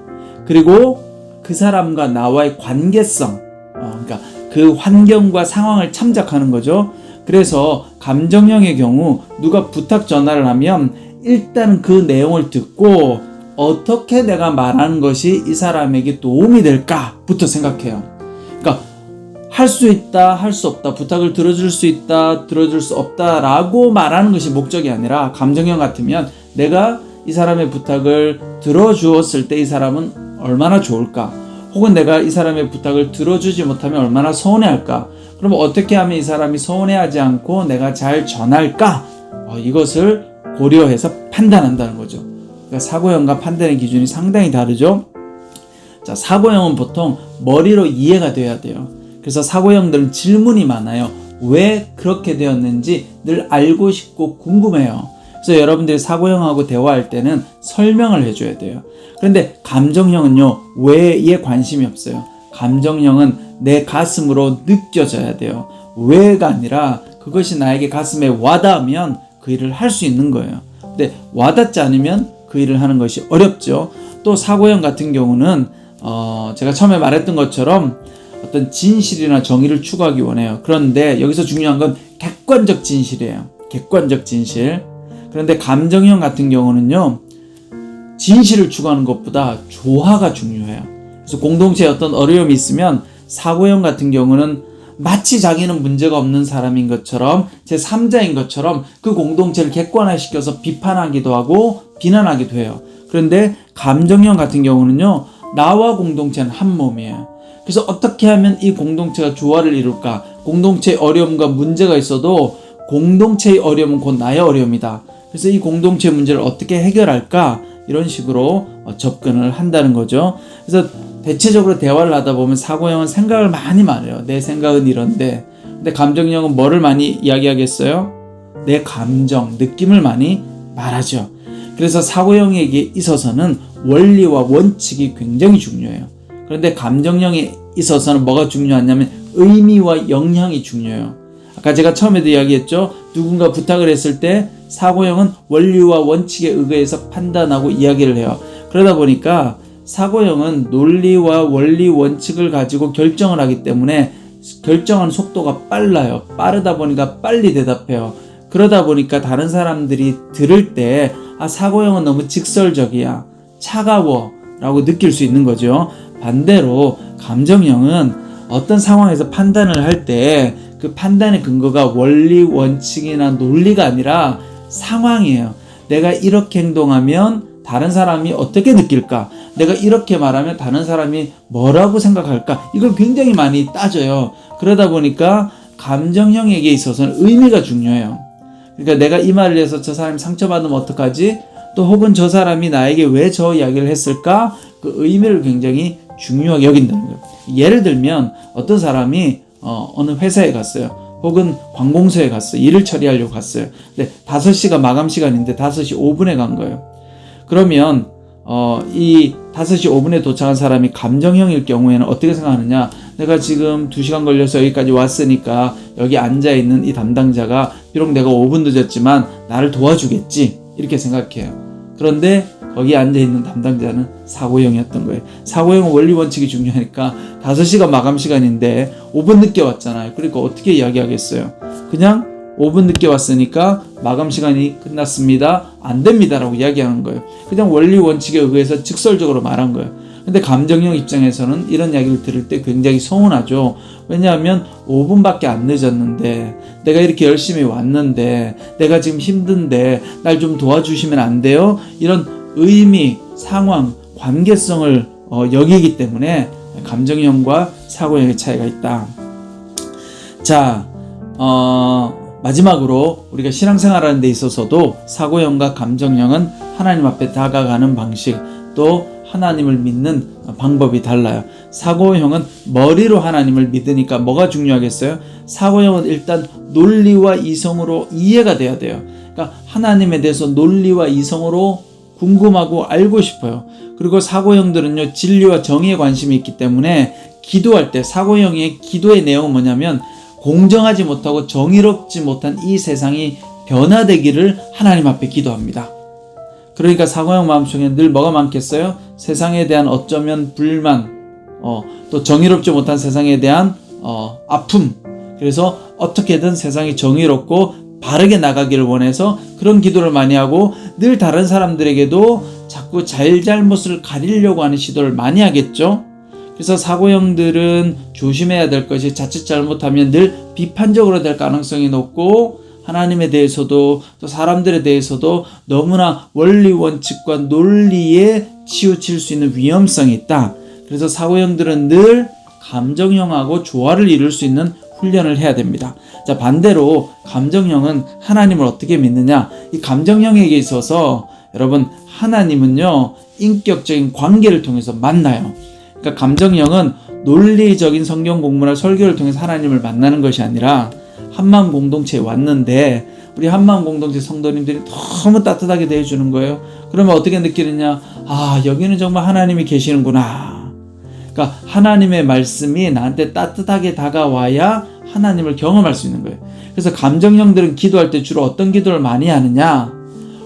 그리고 그 사람과 나와의 관계성, 그러니까 그 환경과 상황을 참작하는 거죠. 그래서 감정형의 경우 누가 부탁 전화를 하면 일단 그 내용을 듣고 어떻게 내가 말하는 것이 이 사람에게 도움이 될까부터 생각해요. 그러니까 할 수 있다, 할 수 없다, 부탁을 들어줄 수 있다, 들어줄 수 없다 라고 말하는 것이 목적이 아니라, 감정형 같으면 내가 이 사람의 부탁을 들어주었을 때 이 사람은 얼마나 좋을까, 혹은 내가 이 사람의 부탁을 들어주지 못하면 얼마나 서운해할까, 그럼 어떻게 하면 이 사람이 서운해하지 않고 내가 잘 전할까, 이것을 고려해서 판단한다는 거죠. 그러니까 사고형과 판단의 기준이 상당히 다르죠. 자, 사고형은 보통 머리로 이해가 돼야 돼요. 그래서 사고형들은 질문이 많아요. 왜 그렇게 되었는지 늘 알고 싶고 궁금해요. 그래서 여러분들이 사고형하고 대화할 때는 설명을 해줘야 돼요. 그런데 감정형은요, 왜에 관심이 없어요. 감정형은 내 가슴으로 느껴져야 돼요. 왜가 아니라 그것이 나에게 가슴에 와닿으면 그 일을 할 수 있는 거예요. 근데 와닿지 않으면 그 일을 하는 것이 어렵죠. 또 사고형 같은 경우는 제가 처음에 말했던 것처럼 어떤 진실이나 정의를 추구하기 원해요. 그런데 여기서 중요한 건 객관적 진실이에요. 객관적 진실. 그런데 감정형 같은 경우는요, 진실을 추구하는 것보다 조화가 중요해요. 그래서 공동체에 어떤 어려움이 있으면 사고형 같은 경우는 마치 자기는 문제가 없는 사람인 것처럼, 제3자인 것처럼 그 공동체를 객관화시켜서 비판하기도 하고 비난하기도 해요. 그런데 감정형 같은 경우는요, 나와 공동체는 한 몸이에요. 그래서 어떻게 하면 이 공동체가 조화를 이룰까? 공동체의 어려움과 문제가 있어도 공동체의 어려움은 곧 나의 어려움이다. 그래서 이 공동체의 문제를 어떻게 해결할까? 이런 식으로 접근을 한다는 거죠. 그래서 대체적으로 대화를 하다 보면 사고형은 생각을 많이 말해요. 내 생각은 이런데. 근데 감정형은 뭐를 많이 이야기하겠어요? 내 감정, 느낌을 많이 말하죠. 그래서 사고형에게 있어서는 원리와 원칙이 굉장히 중요해요. 그런데 감정형에 있어서는 뭐가 중요하냐면 의미와 영향이 중요해요. 아까 제가 처음에도 이야기했죠. 누군가 부탁을 했을 때 사고형은 원리와 원칙에 의거해서 판단하고 이야기를 해요. 그러다 보니까 사고형은 논리와 원리, 원칙을 가지고 결정을 하기 때문에 결정하는 속도가 빨라요. 빠르다 보니까 빨리 대답해요. 그러다 보니까 다른 사람들이 들을 때 사고형은 너무 직설적이야, 차가워 라고 느낄 수 있는 거죠. 반대로 감정형은 어떤 상황에서 판단을 할 때 그 판단의 근거가 원리, 원칙이나 논리가 아니라 상황이에요. 내가 이렇게 행동하면 다른 사람이 어떻게 느낄까? 내가 이렇게 말하면 다른 사람이 뭐라고 생각할까? 이걸 굉장히 많이 따져요. 그러다 보니까 감정형에게 있어서는 의미가 중요해요. 그러니까 내가 이 말을 해서 저 사람이 상처받으면 어떡하지? 또 혹은 저 사람이 나에게 왜 저 이야기를 했을까? 그 의미를 굉장히 중요하게 여긴다는 거예요. 예를 들면 어떤 사람이 어느 회사에 갔어요. 혹은 관공서에 갔어요. 일을 처리하려고 갔어요. 근데 5시가 마감 시간인데 5시 5분에 간 거예요. 그러면 이 5시 5분에 도착한 사람이 감정형일 경우에는 어떻게 생각하느냐? 내가 지금 2시간 걸려서 여기까지 왔으니까 여기 앉아있는 이 담당자가 비록 내가 5분 늦었지만 나를 도와주겠지, 이렇게 생각해요. 그런데 거기 앉아있는 담당자는 사고형이었던 거예요. 사고형은 원리 원칙이 중요하니까 5시가 마감 시간인데 5분 늦게 왔잖아요. 그러니까 어떻게 이야기하겠어요? 그냥 5분 늦게 왔으니까 마감 시간이 끝났습니다. 안 됩니다 라고 이야기하는 거예요. 그냥 원리 원칙에 의해서 직설적으로 말한 거예요. 근데 감정형 입장에서는 이런 이야기를 들을 때 굉장히 서운하죠. 왜냐하면 5분밖에 안 늦었는데, 내가 이렇게 열심히 왔는데, 내가 지금 힘든데 날 좀 도와주시면 안 돼요? 이런 의미, 상황, 관계성을 여기기 때문에 감정형과 사고형의 차이가 있다. 자, 마지막으로 우리가 신앙생활하는 데 있어서도 사고형과 감정형은 하나님 앞에 다가가는 방식, 또 하나님을 믿는 방법이 달라요. 사고형은 머리로 하나님을 믿으니까 뭐가 중요하겠어요? 사고형은 일단 논리와 이성으로 이해가 돼야 돼요. 그러니까 하나님에 대해서 논리와 이성으로 궁금하고 알고 싶어요. 그리고 사고형들은요, 진리와 정의에 관심이 있기 때문에 기도할 때 사고형의 기도의 내용은 뭐냐면, 공정하지 못하고 정의롭지 못한 이 세상이 변화되기를 하나님 앞에 기도합니다. 그러니까 사고형 마음속에 늘 뭐가 많겠어요? 세상에 대한 어쩌면 불만, 또 정의롭지 못한 세상에 대한 아픔. 그래서 어떻게든 세상이 정의롭고 바르게 나가기를 원해서 그런 기도를 많이 하고, 늘 다른 사람들에게도 자꾸 잘잘못을 가리려고 하는 시도를 많이 하겠죠. 그래서 사고형들은 조심해야 될 것이, 자칫 잘못하면 늘 비판적으로 될 가능성이 높고, 하나님에 대해서도 또 사람들에 대해서도 너무나 원리 원칙과 논리에 치우칠 수 있는 위험성이 있다. 그래서 사고형들은 늘 감정형하고 조화를 이룰 수 있는 훈련을 해야 됩니다. 자, 반대로 감정형은 하나님을 어떻게 믿느냐? 이 감정형에게 있어서 여러분, 하나님은요, 인격적인 관계를 통해서 만나요. 그러니까 감정형은 논리적인 성경 공부나 설교를 통해서 하나님을 만나는 것이 아니라, 한마음 공동체에 왔는데 우리 한마음 공동체 성도님들이 너무 따뜻하게 대해주는 거예요. 그러면 어떻게 느끼느냐? 아, 여기는 정말 하나님이 계시는구나. 그러니까 하나님의 말씀이 나한테 따뜻하게 다가와야 하나님을 경험할 수 있는 거예요. 그래서 감정형들은 기도할 때 주로 어떤 기도를 많이 하느냐?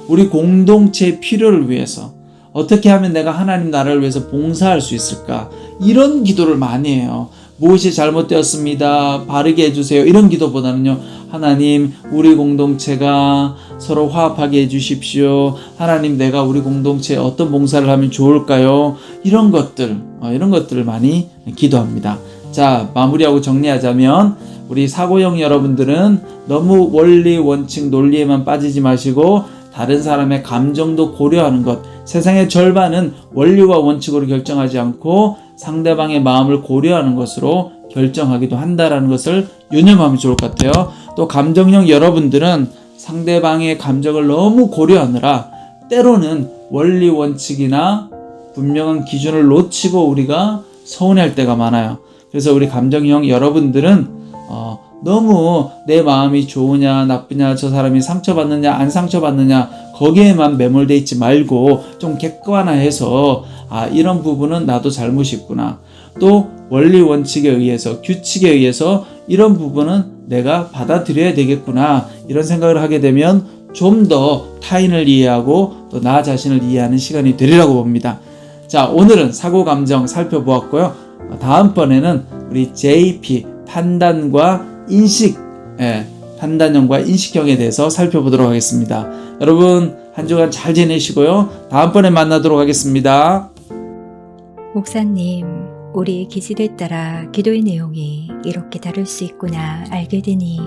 우리 공동체의 필요를 위해서, 어떻게 하면 내가 하나님 나라를 위해서 봉사할 수 있을까? 이런 기도를 많이 해요. 무엇이 잘못되었습니다, 바르게 해주세요, 이런 기도보다는요, 하나님, 우리 공동체가 서로 화합하게 해주십시오. 하나님, 내가 우리 공동체에 어떤 봉사를 하면 좋을까요? 이런 것들을 많이 기도합니다. 자, 마무리하고 정리하자면, 우리 사고형 여러분들은 너무 원리, 원칙, 논리에만 빠지지 마시고 다른 사람의 감정도 고려하는 것, 세상의 절반은 원리와 원칙으로 결정하지 않고 상대방의 마음을 고려하는 것으로 결정하기도 한다는 것을 유념하면 좋을 것 같아요. 또 감정형 여러분들은 상대방의 감정을 너무 고려하느라 때로는 원리 원칙이나 분명한 기준을 놓치고 우리가 서운해할 때가 많아요. 그래서 우리 감정형 여러분들은 너무 내 마음이 좋으냐 나쁘냐, 저 사람이 상처받느냐 안 상처받느냐, 거기에만 매몰돼 있지 말고 좀 객관화해서, 아, 이런 부분은 나도 잘못이 있구나, 또 원리 원칙에 의해서, 규칙에 의해서 이런 부분은 내가 받아들여야 되겠구나, 이런 생각을 하게 되면 좀 더 타인을 이해하고 또 나 자신을 이해하는 시간이 되리라고 봅니다. 자, 오늘은 사고 감정 살펴보았고요. 다음번에는 우리 JP 판단과 인식, 판단형과 인식형에 대해서 살펴보도록 하겠습니다. 여러분, 한 주간 잘 지내시고요. 다음번에 만나도록 하겠습니다. 목사님, 우리 기질에 따라 기도의 내용이 이렇게 다를 수 있구나 알게 되니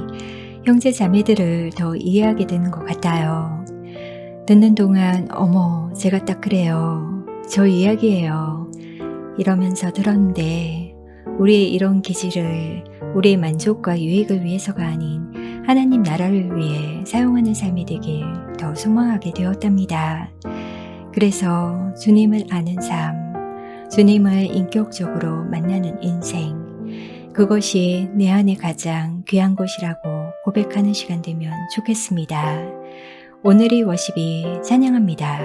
형제 자매들을 더 이해하게 되는 것 같아요. 듣는 동안 어머, 제가 딱 그래요, 저 이야기예요, 이러면서 들었는데, 우리의 이런 기질을 우리의 만족과 유익을 위해서가 아닌 하나님 나라를 위해 사용하는 삶이 되길 더 소망하게 되었답니다. 그래서 주님을 아는 삶, 주님을 인격적으로 만나는 인생, 그것이 내 안에 가장 귀한 것이라고 고백하는 시간 되면 좋겠습니다. 오늘의 워십이 찬양합니다.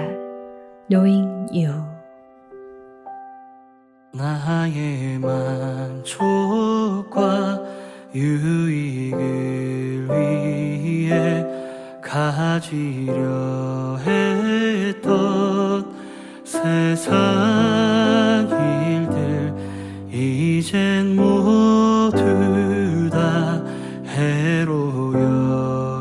Knowing You. 나의 만족과 유익을 위해 가지려 했던 세상 일들 이젠 모두 다 해로워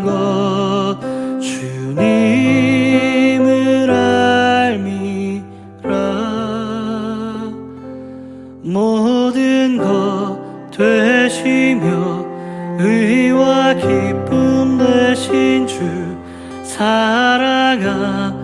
것 주님을 알미라. 모든 것 되시며 의와 기쁨 되신 주 사랑합니다.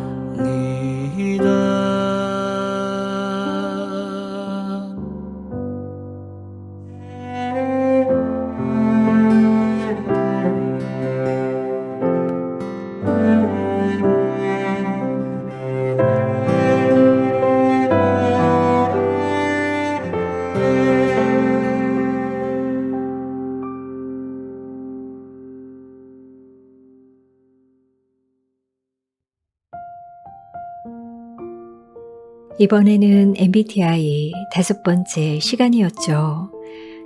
이번에는 MBTI 5번째 시간이었죠.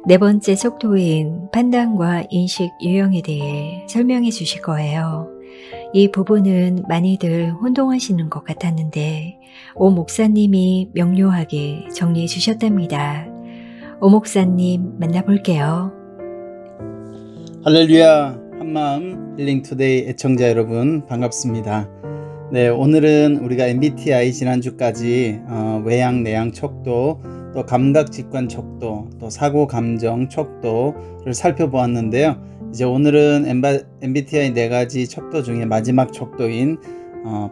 4번째 속도인 판단과 인식 유형에 대해 설명해 주실 거예요. 이 부분은 많이들 혼동하시는 것 같았는데 오 목사님이 명료하게 정리해 주셨답니다. 오 목사님 만나볼게요. 할렐루야, 한마음 힐링투데이 애청자 여러분 반갑습니다. 네, 오늘은 우리가 MBTI 지난주까지 외향, 내향, 척도, 또 감각, 직관, 척도, 또 사고, 감정, 척도를 살펴보았는데요. 이제 오늘은 MBTI 4가지 척도 중에 마지막 척도인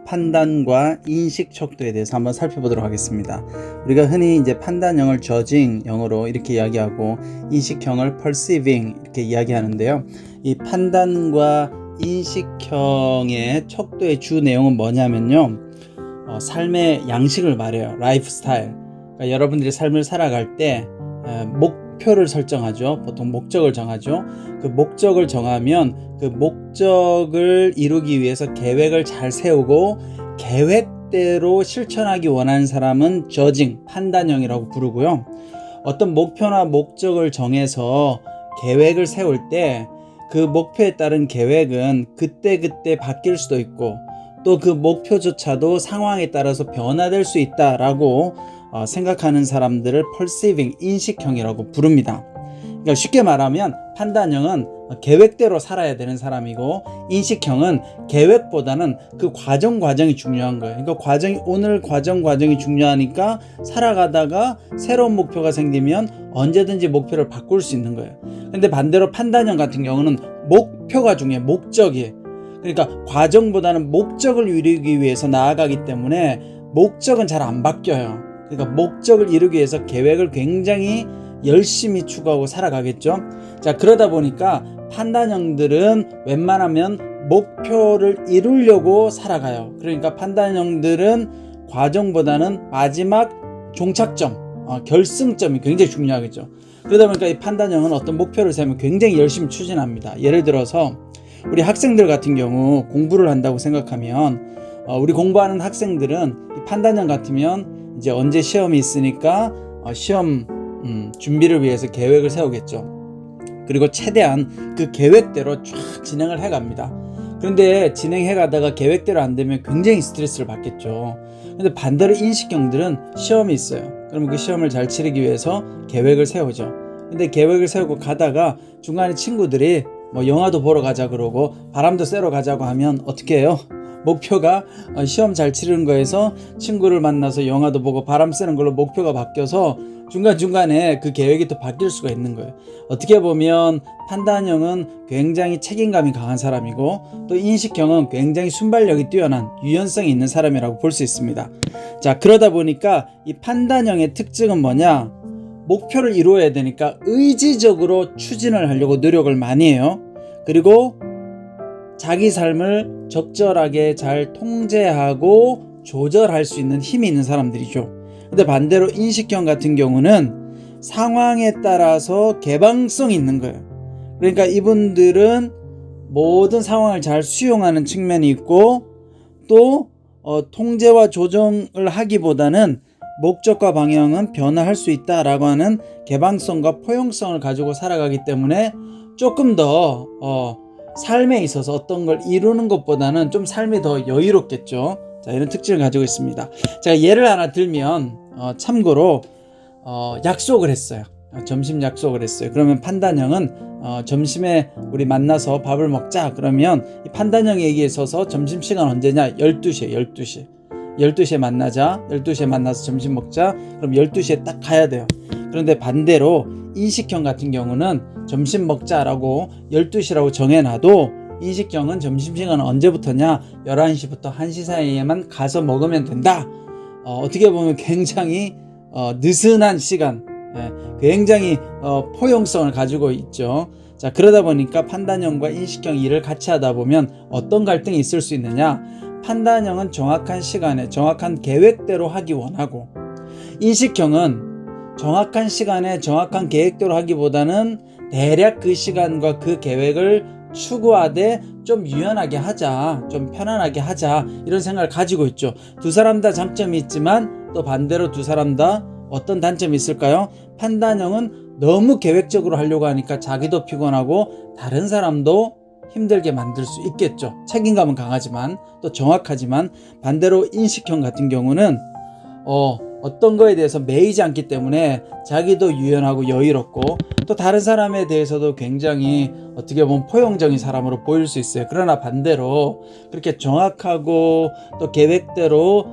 판단과 인식 척도에 대해서 한번 살펴보도록 하겠습니다. 우리가 흔히 이제 판단형을 judging형으로 이렇게 이야기하고 인식형을 perceiving 이렇게 이야기하는데요. 이 판단과 인식형의 척도의 주 내용은 뭐냐면요, 삶의 양식을 말해요. 라이프 스타일. 그러니까 여러분들이 삶을 살아갈 때 목표를 설정하죠. 보통 목적을 정하죠. 그 목적을 정하면 그 목적을 이루기 위해서 계획을 잘 세우고 계획대로 실천하기 원하는 사람은 저징, 판단형이라고 부르고요. 어떤 목표나 목적을 정해서 계획을 세울 때 그 목표에 따른 계획은 그때그때 바뀔 수도 있고 또 그 목표조차도 상황에 따라서 변화될 수 있다라고 생각하는 사람들을 perceiving, 인식형이라고 부릅니다. 그러니까 쉽게 말하면 판단형은 계획대로 살아야 되는 사람이고 인식형은 계획보다는 그 과정이 중요한 거예요. 그러니까 오늘 과정이 중요하니까 살아가다가 새로운 목표가 생기면 언제든지 목표를 바꿀 수 있는 거예요. 근데 반대로 판단형 같은 경우는 목표가 중요해. 목적이. 그러니까 과정보다는 목적을 이루기 위해서 나아가기 때문에 목적은 잘 안 바뀌어요. 그러니까 목적을 이루기 위해서 계획을 굉장히 열심히 추구하고 살아가겠죠. 자, 그러다 보니까 판단형들은 웬만하면 목표를 이루려고 살아가요. 그러니까 판단형들은 과정보다는 마지막 종착점, 결승점이 굉장히 중요하겠죠. 그러다 보니까 이 판단형은 어떤 목표를 세우면 굉장히 열심히 추진합니다. 예를 들어서 우리 학생들 같은 경우 공부를 한다고 생각하면 우리 공부하는 학생들은 이 판단형 같으면 이제 언제 시험이 있으니까 시험 준비를 위해서 계획을 세우겠죠. 그리고 최대한 그 계획대로 쫙 진행을 해갑니다. 그런데 진행해가다가 계획대로 안 되면 굉장히 스트레스를 받겠죠. 근데 반대로 인식형들은 시험이 있어요. 그러면 그 시험을 잘 치르기 위해서 계획을 세우죠. 근데 계획을 세우고 가다가 중간에 친구들이 뭐 영화도 보러 가자 그러고 바람도 쐬러 가자고 하면 어떻게 해요? 목표가 시험 잘 치르는 거에서 친구를 만나서 영화도 보고 바람 쐬는 걸로 목표가 바뀌어서 중간중간에 그 계획이 또 바뀔 수가 있는 거예요. 어떻게 보면 판단형은 굉장히 책임감이 강한 사람이고 또 인식형은 굉장히 순발력이 뛰어난 유연성이 있는 사람이라고 볼 수 있습니다. 자, 그러다 보니까 이 판단형의 특징은 뭐냐? 목표를 이루어야 되니까 의지적으로 추진을 하려고 노력을 많이 해요. 그리고 자기 삶을 적절하게 잘 통제하고 조절할 수 있는 힘이 있는 사람들이죠. 근데 반대로 인식형 같은 경우는 상황에 따라서 개방성이 있는 거예요. 그러니까 이분들은 모든 상황을 잘 수용하는 측면이 있고 또 통제와 조정을 하기보다는 목적과 방향은 변화할 수 있다라고 하는 개방성과 포용성을 가지고 살아가기 때문에 조금 더 삶에 있어서 어떤 걸 이루는 것보다는 좀 삶이 더 여유롭겠죠. 자, 이런 특징을 가지고 있습니다. 제가 예를 하나 들면 참고로 약속을 했어요. 점심 약속을 했어요. 그러면 판단형은 점심에 우리 만나서 밥을 먹자. 그러면 이 판단형 얘기에 있어서 점심시간 언제냐? 12시에 만나자. 12시에 만나서 점심 먹자. 그럼 12시에 딱 가야 돼요. 그런데 반대로 인식형 같은 경우는 점심 먹자라고 12시라고 정해놔도 인식형은 점심시간은 언제부터냐? 11시부터 1시 사이에만 가서 먹으면 된다. 어떻게 보면 굉장히 느슨한 시간, 굉장히 포용성을 가지고 있죠. 자, 그러다 보니까 판단형과 인식형 일을 같이 하다 보면 어떤 갈등이 있을 수 있느냐? 판단형은 정확한 시간에 정확한 계획대로 하기 원하고, 인식형은 정확한 시간에 정확한 계획대로 하기보다는 대략 그 시간과 그 계획을 추구하되 좀 유연하게 하자, 좀 편안하게 하자, 이런 생각을 가지고 있죠. 두 사람 다 장점이 있지만 또 반대로 두 사람 다 어떤 단점이 있을까요? 판단형은 너무 계획적으로 하려고 하니까 자기도 피곤하고 다른 사람도 힘들게 만들 수 있겠죠. 책임감은 강하지만 또 정확하지만, 반대로 인식형 같은 경우는 어떤 거에 대해서 매이지 않기 때문에 자기도 유연하고 여유롭고 또 다른 사람에 대해서도 굉장히 어떻게 보면 포용적인 사람으로 보일 수 있어요. 그러나 반대로 그렇게 정확하고 또 계획대로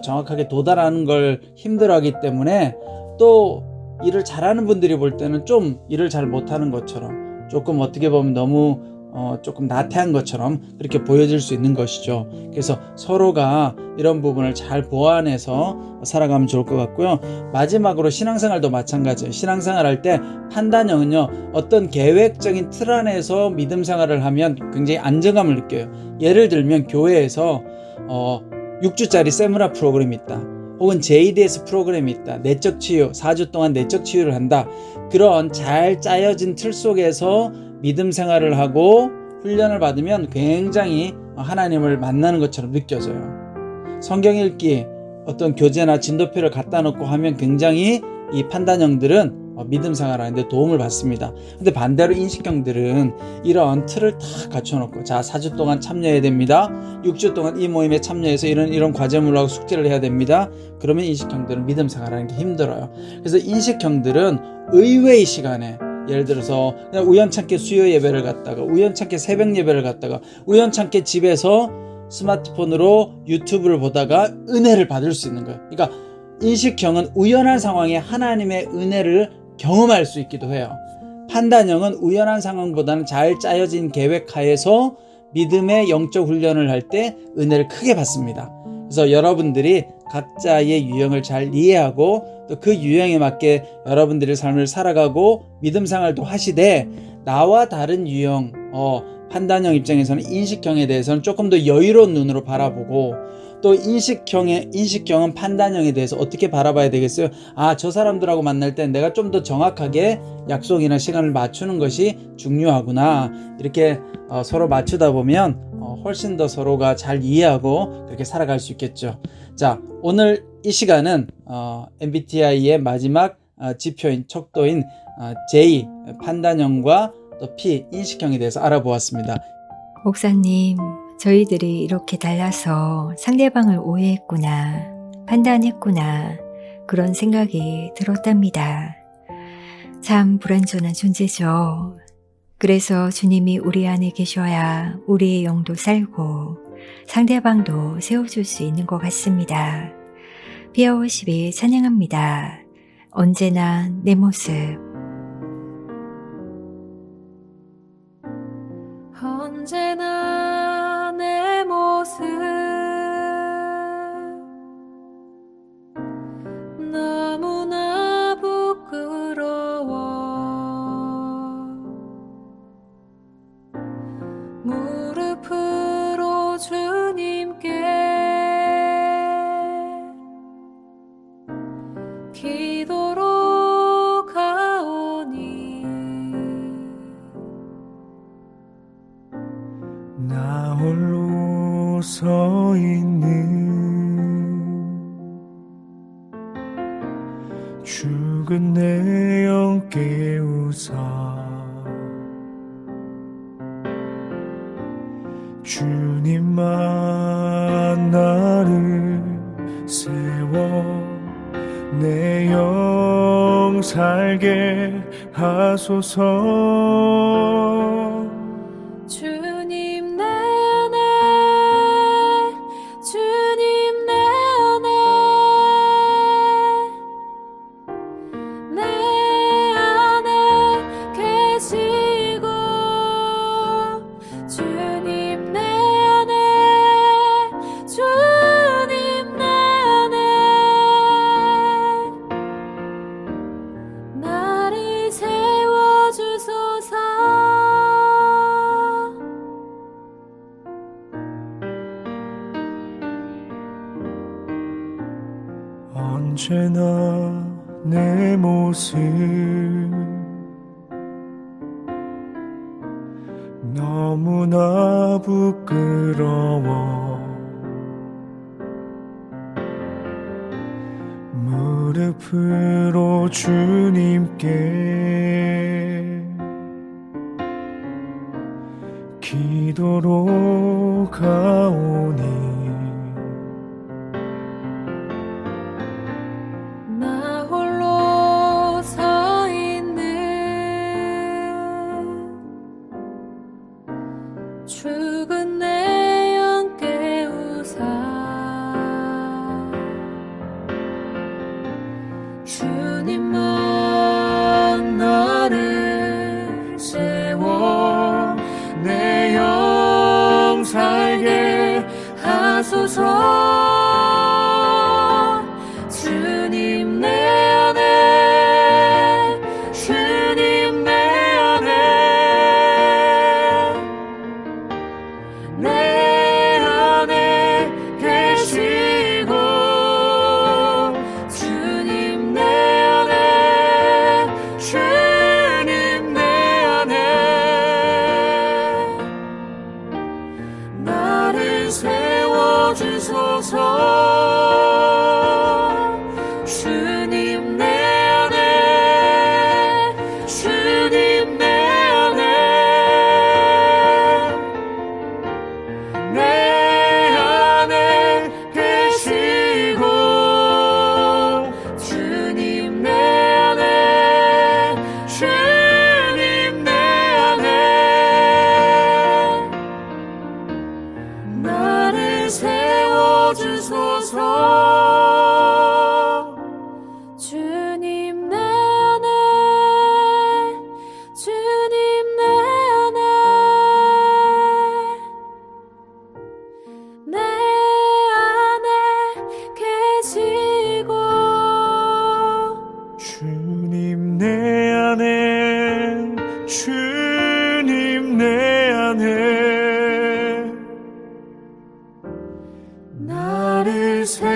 정확하게 도달하는 걸 힘들어하기 때문에 또 일을 잘하는 분들이 볼 때는 좀 일을 잘 못하는 것처럼, 조금 어떻게 보면 너무 조금 나태한 것처럼 그렇게 보여질 수 있는 것이죠. 그래서 서로가 이런 부분을 잘 보완해서 살아가면 좋을 것 같고요. 마지막으로 신앙생활도 마찬가지예요. 신앙생활 할 때 판단형은요, 어떤 계획적인 틀 안에서 믿음 생활을 하면 굉장히 안정감을 느껴요. 예를 들면 교회에서 6주짜리 세무라 프로그램이 있다, 혹은 JDS 프로그램이 있다, 내적 치유 4주 동안 내적 치유를 한다. 그런 잘 짜여진 틀 속에서 믿음 생활을 하고 훈련을 받으면 굉장히 하나님을 만나는 것처럼 느껴져요. 성경 읽기, 어떤 교재나 진도표를 갖다 놓고 하면 굉장히 이 판단형들은 믿음 생활하는데 도움을 받습니다. 근데 반대로 인식형들은 이런 틀을 다 갖춰놓고, 자, 4주 동안 참여해야 됩니다. 6주 동안 이 모임에 참여해서 이런 과제물을 하고 숙제를 해야 됩니다. 그러면 인식형들은 믿음 생활하는 게 힘들어요. 그래서 인식형들은 의외의 시간에, 예를 들어서 그냥 우연찮게 수요 예배를 갔다가, 우연찮게 새벽 예배를 갔다가, 우연찮게 집에서 스마트폰으로 유튜브를 보다가 은혜를 받을 수 있는 거예요. 그러니까 인식형은 우연한 상황에 하나님의 은혜를 경험할 수 있기도 해요. 판단형은 우연한 상황보다는 잘 짜여진 계획 하에서 믿음의 영적 훈련을 할 때 은혜를 크게 받습니다. 그래서 여러분들이 각자의 유형을 잘 이해하고 또 그 유형에 맞게 여러분들의 삶을 살아가고 믿음 생활도 하시되, 나와 다른 유형, 판단형 입장에서는 인식형에 대해서는 조금 더 여유로운 눈으로 바라보고, 또 인식형은 판단형에 대해서 어떻게 바라봐야 되겠어요? 저 사람들하고 만날 때 내가 좀 더 정확하게 약속이나 시간을 맞추는 것이 중요하구나. 이렇게 서로 맞추다 보면 훨씬 더 서로가 잘 이해하고 그렇게 살아갈 수 있겠죠. 자, 오늘 이 시간은 MBTI의 마지막 지표인 척도인 J 판단형과 또 P 인식형에 대해서 알아보았습니다. 목사님, 저희들이 이렇게 달라서 상대방을 오해했구나, 판단했구나, 그런 생각이 들었답니다. 참 불완전한 존재죠. 그래서 주님이 우리 안에 계셔야 우리의 영도 살고 상대방도 세워줄 수 있는 것 같습니다. 피아워십이 찬양합니다. 언제나 내 모습. 언제나 내 모습 너무나 부끄러워 무릎으로 주님께 기도로 가오니 나 홀로 서 있는 죽은 내 영 깨우사 주님만 나를 세워 내 영 살게 하소서. 주님 내 안에 주님 내 안에 내 안에 계시고 주님 내 안에 주님 내 안에 나를 세워주소서. 언제나 내 모습 너무나 부끄러워. 무릎으로 주님께 기도로 가오니 나 홀로 서 있는 죽은 내 영 깨우사 주님만 나를 세워 내 영 살게 하소서. 주님 내 안에 주님 내 안에 내 안에 계시고 주님 내 안에 주님 내 안에 나를 세워주소서. 주님 내 안에 주님 내 안에 내 안에 계시고 주님 내 안에 주님 내 안에 나를 세워주소서. 주님 내 안에 주님 내 안에 내 안에 계시고 주님 내 안에 주님 내 안에 나를 세워주소서.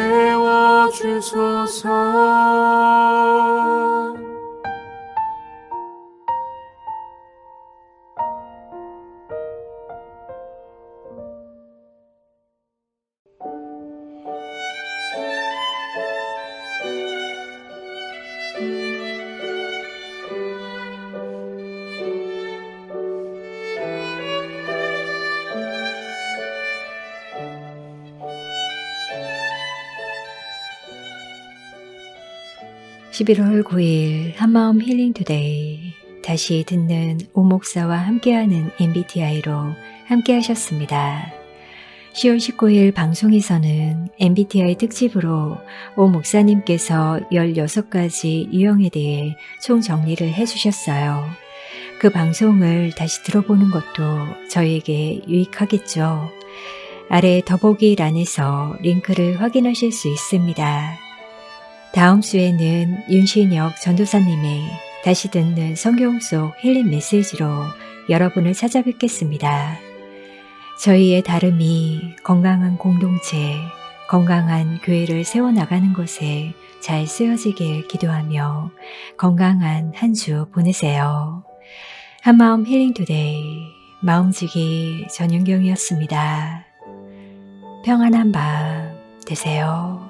(11월 9일) 한마음 힐링 투데이, 다시 듣는 오 목사와 함께하는 MBTI로 함께하셨습니다. 10월 19일 방송에서는 MBTI 특집으로 오 목사님께서 16가지 유형에 대해 총정리를 해주셨어요. 그 방송을 다시 들어보는 것도 저에게 유익하겠죠. 아래 더보기란에서 링크를 확인하실 수 있습니다. 다음 주에는 윤신혁 전도사님의 다시 듣는 성경 속 힐링 메시지로 여러분을 찾아뵙겠습니다. 저희의 다름이 건강한 공동체, 건강한 교회를 세워나가는 것에 잘 쓰여지길 기도하며 건강한 한 주 보내세요. 한마음 힐링 투데이, 마음지기 전윤경이었습니다. 평안한 밤 되세요.